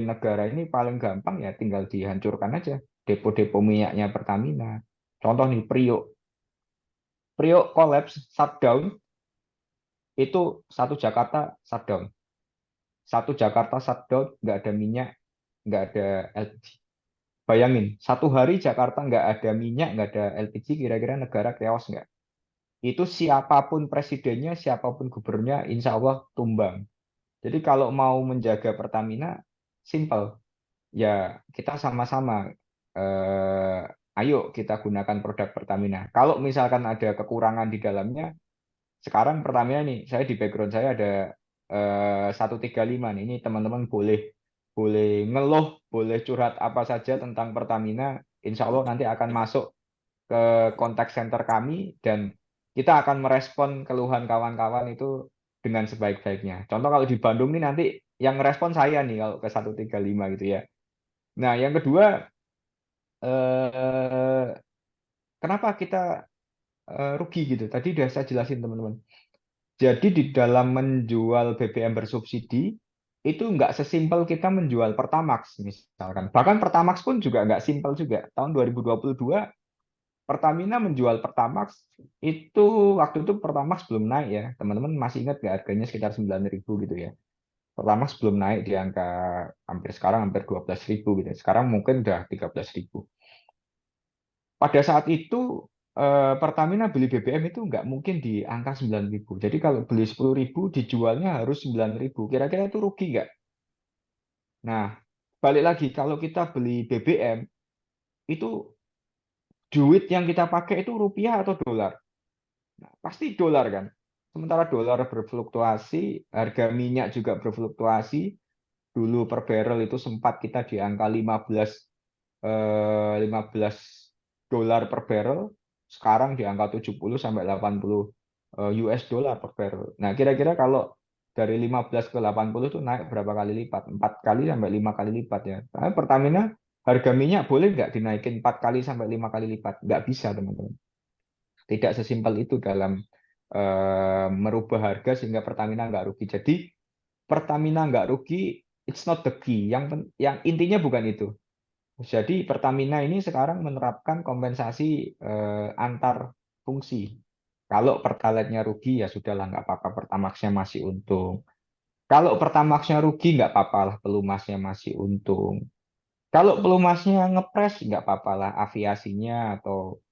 B: negara ini paling gampang ya tinggal dihancurkan aja depo-depo minyaknya Pertamina. Contoh nih Priok collapse, shutdown, itu satu Jakarta shutdown. Satu Jakarta shutdown, nggak ada minyak, nggak ada LPG. Bayangin, satu hari Jakarta nggak ada minyak, nggak ada LPG, kira-kira negara chaos nggak? Itu siapapun presidennya, siapapun gubernurnya, insya Allah tumbang. Jadi kalau mau menjaga Pertamina, simple. Ya kita sama-sama, ayo kita gunakan produk Pertamina. Kalau misalkan ada kekurangan di dalamnya, sekarang Pertamina nih, saya di background saya ada 135 nih. Ini teman-teman boleh ngeluh, boleh curhat apa saja tentang Pertamina. Insya Allah nanti akan masuk ke kontak center kami dan kita akan merespon keluhan kawan-kawan itu dengan sebaik-baiknya. Contoh kalau di Bandung nih nanti yang merespon saya nih kalau ke 135 gitu ya. Nah, yang kedua, kenapa kita rugi gitu? Tadi udah saya jelasin teman-teman. Jadi di dalam menjual BBM bersubsidi itu nggak sesimpel kita menjual Pertamax misalkan. Bahkan Pertamax pun juga nggak simpel juga. Tahun 2022 Pertamina menjual Pertamax itu waktu itu Pertamax belum naik ya. Teman-teman masih ingat nggak harganya sekitar 9.000 gitu ya. Pertamax belum naik di angka sekarang hampir 12.000 gitu. Sekarang mungkin udah 13.000. Pada saat itu Pertamina beli BBM itu nggak mungkin di angka 9.000. Jadi kalau beli 10.000 dijualnya harus 9.000. Kira-kira itu rugi nggak? Nah, balik lagi kalau kita beli BBM itu duit yang kita pakai itu rupiah atau dolar? Nah, pasti dolar kan. Sementara dolar berfluktuasi, harga minyak juga berfluktuasi. Dulu per barrel itu sempat kita di angka 15 dolar per barrel, sekarang di angka 70 sampai 80 US dollar per barrel. Nah, kira-kira kalau dari 15 ke 80 itu naik berapa kali lipat? 4 kali sampai 5 kali lipat ya. Nah, Pertamina harga minyak boleh nggak dinaikin 4 kali sampai 5 kali lipat? Nggak bisa, teman-teman. Tidak sesimpel itu dalam merubah harga sehingga Pertamina nggak rugi. Jadi Pertamina nggak rugi, it's not the key. Yang intinya bukan itu. Jadi Pertamina ini sekarang menerapkan kompensasi antar fungsi. Kalau Pertalite-nya rugi ya sudahlah nggak apa-apa, Pertamax-nya masih untung. Kalau Pertamax-nya rugi nggak apa-apa lah, Pelumasnya masih untung. Kalau Pelumasnya ngepres nggak apa-apa lah, aviasinya atau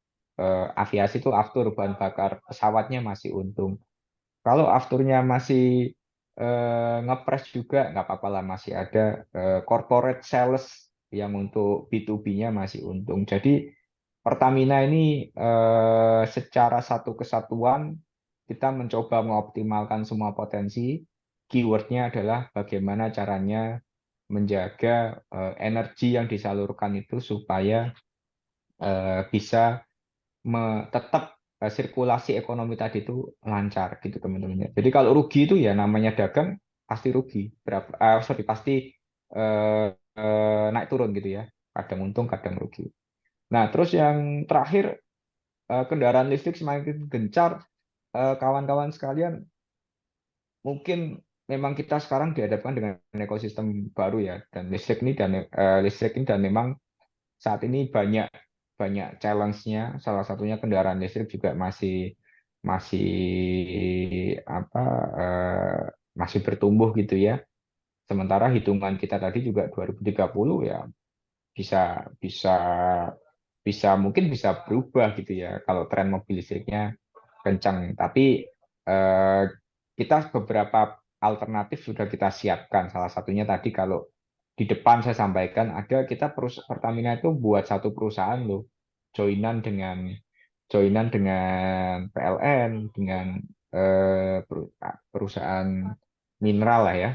B: aviasi itu aftur bahan bakar pesawatnya masih untung. Kalau afturnya masih ngepres juga nggak apa-apa lah, masih ada corporate sales yang untuk B2B-nya masih untung. Jadi Pertamina ini secara satu kesatuan kita mencoba mengoptimalkan semua potensi. Keywordnya adalah bagaimana caranya menjaga energi yang disalurkan itu supaya bisa tetap sirkulasi ekonomi tadi itu lancar gitu teman-teman. Jadi kalau rugi itu ya namanya dagang pasti rugi. Pasti naik turun gitu ya. Kadang untung, kadang rugi. Nah, terus yang terakhir kendaraan listrik semakin gencar. Kawan-kawan sekalian, mungkin memang kita sekarang dihadapkan dengan ekosistem baru ya, dan listrik ini dan memang saat ini banyak challenge-nya. Salah satunya kendaraan listrik juga masih masih masih bertumbuh gitu ya. Sementara hitungan kita tadi juga 2030 ya bisa bisa mungkin bisa berubah gitu ya kalau tren mobil listriknya kencang. Tapi eh, kita beberapa alternatif sudah kita siapkan. Salah satunya tadi kalau di depan saya sampaikan ada Pertamina itu buat satu perusahaan loh, joinan dengan PLN, dengan perusahaan mineral lah ya,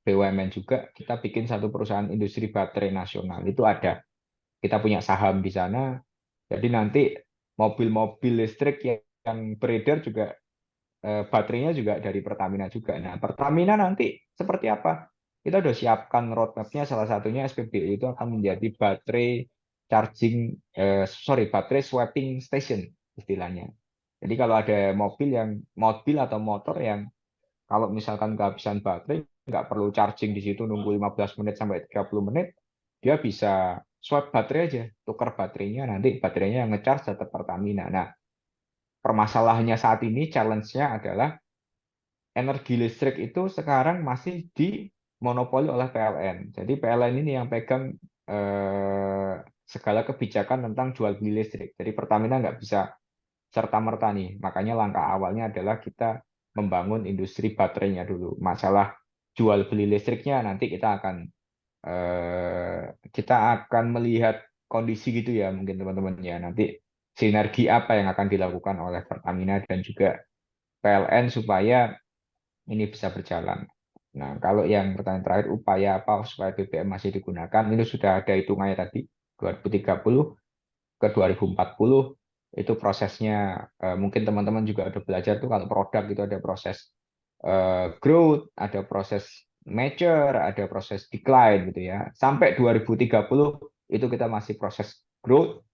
B: BUMN juga. Kita bikin satu perusahaan industri baterai nasional. Itu ada. Kita punya saham di sana. Jadi nanti mobil-mobil listrik yang beredar juga baterainya juga dari Pertamina juga. Nah, Pertamina nanti seperti apa? Kita udah siapkan roadmap-nya, salah satunya SPBU itu akan menjadi baterai baterai swapping station istilahnya. Jadi kalau ada mobil atau motor yang kalau misalkan kehabisan baterai, nggak perlu charging di situ nunggu 15 menit sampai 30 menit, dia bisa swap baterai aja, tukar baterainya, nanti baterainya yang ngecharge tetap Pertamina. Nah, permasalahannya saat ini, challenge-nya adalah energi listrik itu sekarang masih dimonopoli oleh PLN. Jadi PLN ini yang pegang segala kebijakan tentang jual beli listrik. Jadi Pertamina nggak bisa serta-merta nih. Makanya langkah awalnya adalah kita membangun industri baterainya dulu. Masalah jual beli listriknya nanti kita akan melihat kondisi gitu ya mungkin teman-teman ya. Nanti sinergi apa yang akan dilakukan oleh Pertamina dan juga PLN supaya ini bisa berjalan. Nah, kalau yang pertanyaan terakhir, upaya apa supaya BBM masih digunakan? Ini sudah ada hitungannya tadi, 2030 ke 2040, itu prosesnya, mungkin teman-teman juga udah belajar tuh kalau produk itu ada proses growth, ada proses mature, ada proses decline gitu ya. Sampai 2030 itu kita masih proses growth.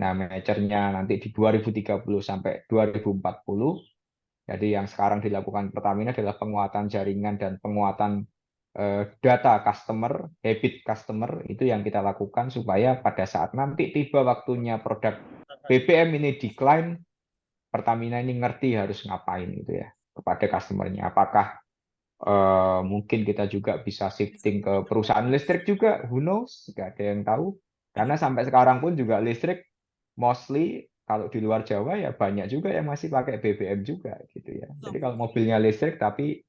B: Nah, mature-nya nanti di 2030 sampai 2040. Jadi yang sekarang dilakukan Pertamina adalah penguatan jaringan dan penguatan data customer, habit customer, itu yang kita lakukan supaya pada saat nanti tiba waktunya produk BBM ini decline, Pertamina ini ngerti harus ngapain gitu ya kepada customer-nya. Apakah Mungkin kita juga bisa shifting ke perusahaan listrik juga, who knows, nggak ada yang tahu. Karena sampai sekarang pun juga listrik mostly kalau di luar Jawa ya banyak juga yang masih pakai BBM juga gitu ya. Jadi kalau mobilnya listrik tapi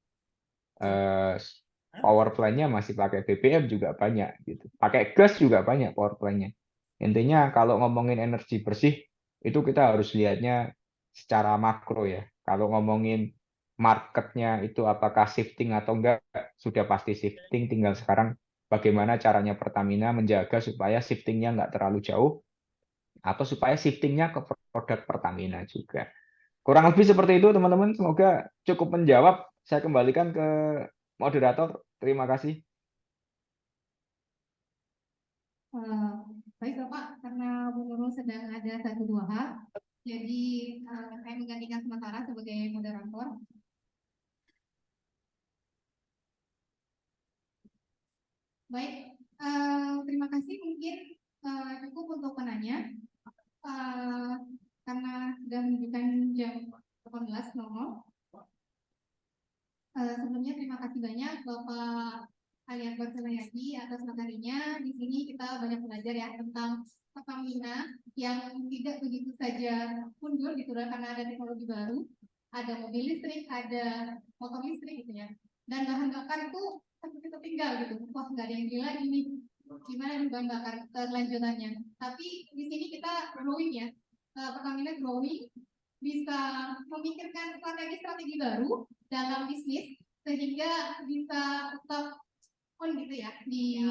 B: power plant-nya masih pakai BBM juga banyak gitu. Pakai gas juga banyak power plant-nya. Intinya kalau ngomongin energi bersih itu kita harus lihatnya secara makro ya. Kalau ngomongin marketnya itu apakah shifting atau enggak, sudah pasti shifting. Tinggal sekarang bagaimana caranya Pertamina menjaga supaya shiftingnya enggak terlalu jauh atau supaya shiftingnya ke produk Pertamina juga. Kurang lebih seperti itu teman-teman. Semoga cukup menjawab. Saya kembalikan ke moderator. Terima kasih.
C: Baik Bapak, karena Bu Nurul sedang ada satu dua hal, jadi saya menggantikan sementara sebagai moderator. Baik, terima kasih. Mungkin cukup untuk penanya, karena sudah menunjukkan jam 18.00. Sebelumnya terima kasih banyak Bapak Alian Barsulayadi atas materinya. Di sini kita banyak belajar ya tentang Pertamina yang tidak begitu saja mundur gitu lah, karena ada teknologi baru, ada mobil listrik, ada motor listrik gitu ya. Dan bahan bakar itu seperti tertinggal gitu. Wah, nggak ada yang gila ini. Gimana nih bahan bakar kelanjutannya? Tapi di sini kita growing ya. Pertamina growing, bisa memikirkan strategi-strategi baru dalam bisnis sehingga bisa tetap on gitu ya di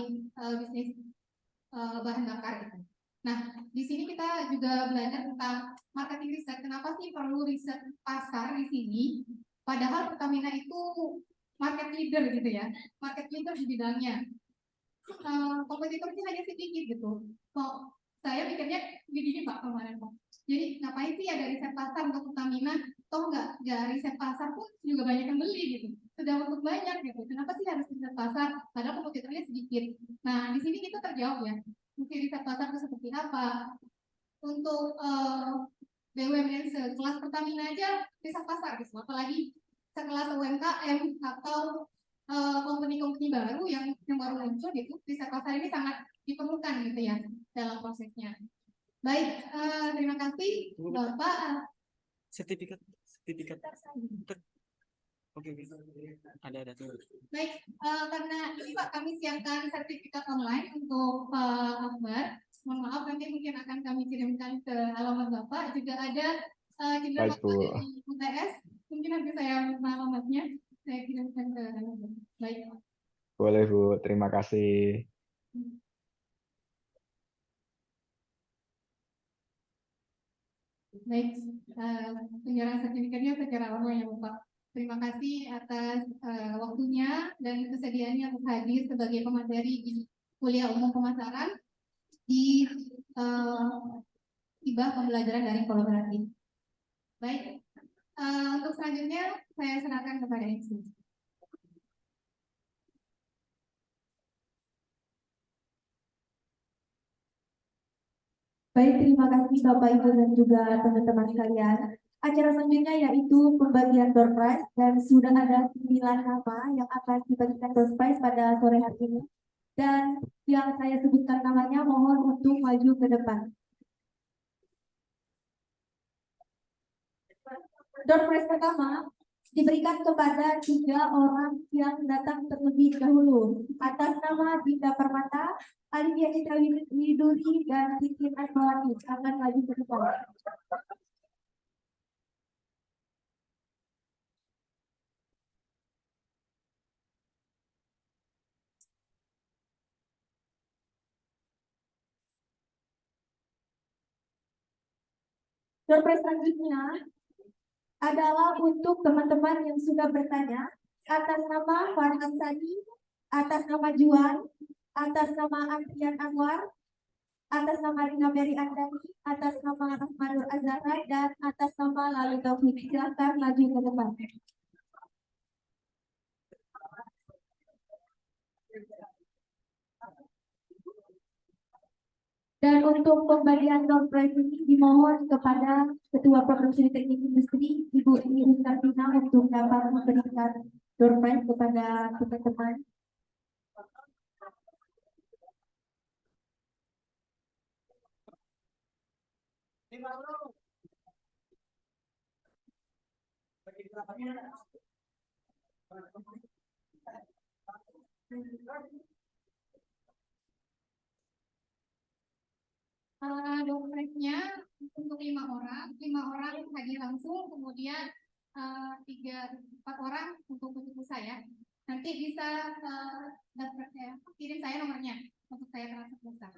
C: bisnis bahan bakar gitu. Nah, di sini kita juga belajar tentang marketing riset. Kenapa sih perlu riset pasar di sini? Padahal Pertamina itu market leader gitu ya, market leader di bidangnya. Kompetitornya hanya sedikit gitu. Kok saya pikirnya gini Pak kemarin Pak. Jadi ngapain sih ada riset pasar untuk Pertamina? Toh nggak riset pasar pun juga banyak yang beli gitu. Sudah untuk banyak gitu. Kenapa sih harus riset pasar? Padahal kompetitornya sedikit. Nah di sini kita terjawab ya. Mesti riset pasar itu seperti apa? Untuk BUMN sekelas Pertamina aja riset pasar gitu. Apalagi sekelas UMKM atau company-company baru yang baru muncul gitu, riset pasar ini sangat diperlukan gitu ya dalam prosesnya. Baik, terima kasih Bapak.
D: Sertifikat. Oke. Ada.
C: Baik, karena ini Pak kami siapkan sertifikat online untuk Pak Akbar. Mohon maaf nanti mungkin akan kami kirimkan ke alamat Bapak. Juga ada juga
B: Baik,
C: Bapak
B: Bu.
C: dari UTS. Mungkin nanti saya alamatnya saya kirimkan ke alamat. Baik.
B: Boleh, Bu. Terima kasih.
C: Baik, penyerahan sertifikatnya secara online ya Bapak. Terima kasih atas waktunya dan kesediaannya untuk hadir sebagai pemateri di kuliah umum pemasaran di hibah pembelajaran daring kolaboratif. Baik, untuk selanjutnya saya serahkan kepada MC.
I: Baik, terima kasih Bapak Ibu dan juga teman-teman sekalian. Acara selanjutnya yaitu pembagian door prize dan sudah ada 9 nama yang akan dibagikan door prize pada sore hari ini. Dan yang saya sebutkan namanya mohon untuk maju ke depan. Door prize pertama diberikan kepada 3 orang yang datang terlebih dahulu. Atas nama Dinda Permata, Alivia Citra Widuri, dan Titin Asmawati akan maju ke depan. Door prize selanjutnya adalah untuk teman-teman yang sudah bertanya atas nama Farhan Sadi, atas nama Juan, atas nama Andrian Anwar, atas nama Rina Mary Andani, atas nama Ahmadul Azhara, dan atas nama Lalu Taufik. Silakan maju ke depan. Dan untuk pembagian door prize ini dimohon kepada Ketua Program Studi Teknik Industri Ibu Eni Rizkartina untuk dapat memberikan door prize kepada teman-teman.
C: Door prize-nya untuk 5 orang hadir langsung, kemudian 4 orang untuk pulsa ya. Nanti bisa kirim saya nomornya untuk saya transfer pulsa.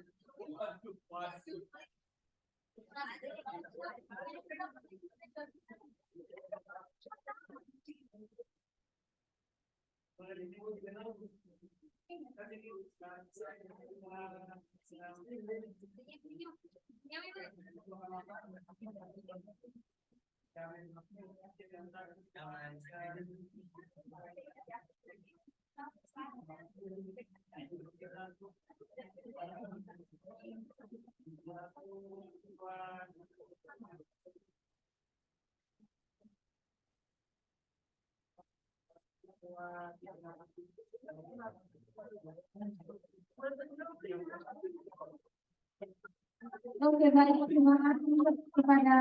I: Oke, baik. Terima kasih kepada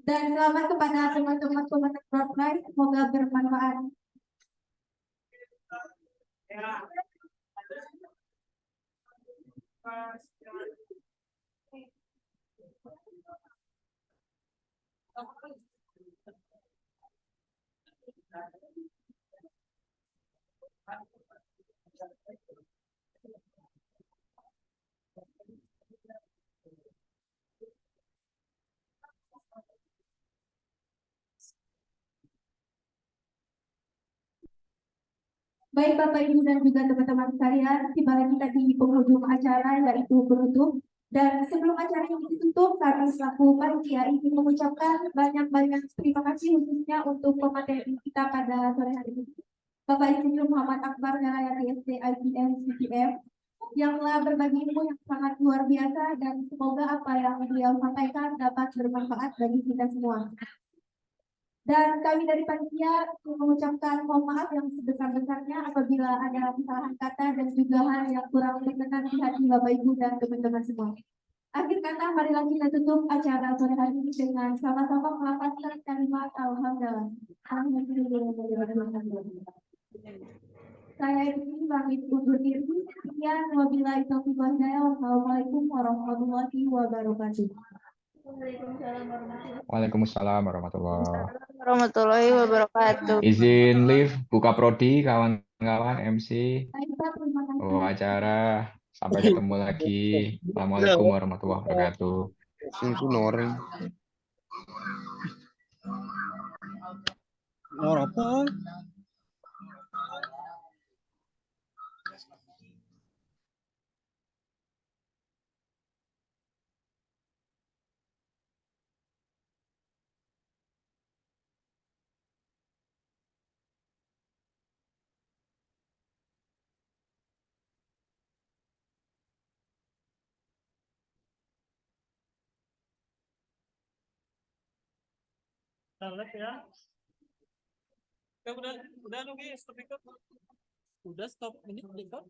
I: dan selamat kepada teman-teman pemenang door prize. Semoga bermanfaat. Baik Bapak Ibu dan juga teman-teman sekalian, tiba kita di penghujung acara yaitu penutup. Dan sebelum acara ini ditutup, kami selaku panitia ingin mengucapkan banyak-banyak terima kasih khususnya untuk pemateri kita pada sore hari ini. Bapak Insinyur Muhammad Akbar Narayati SD IPM CPM yang telah berbagi ilmu yang sangat luar biasa dan semoga apa yang beliau sampaikan dapat bermanfaat bagi kita semua. Dan kami dari panitia mengucapkan mohon maaf yang sebesar-besarnya apabila ada kesalahan kata dan juga hal yang kurang berkenan di hati Bapak Ibu dan teman-teman semua. Akhir kata, marilah kita tutup acara sore hari ini dengan sama-sama melafazkan kalimat Alhamdulillah. Saya di sini pamit undur diri. Sekian, wabillahi taufiq wal hidayah. Wassalamualaikum warahmatullahi wabarakatuh.
B: Waalaikumsalam
H: Warahmatullahi wabarakatuh.
B: Izin live, buka prodi, kawan-kawan MC.
I: Baik, Pak, terima kasih.
B: Oh, acara. Sampai ketemu lagi. Assalamualaikum warahmatullahi wabarakatuh.
J: Itu noreng. Nor apa?
D: Live ya. Udah lu stop record. Udah stop ini record.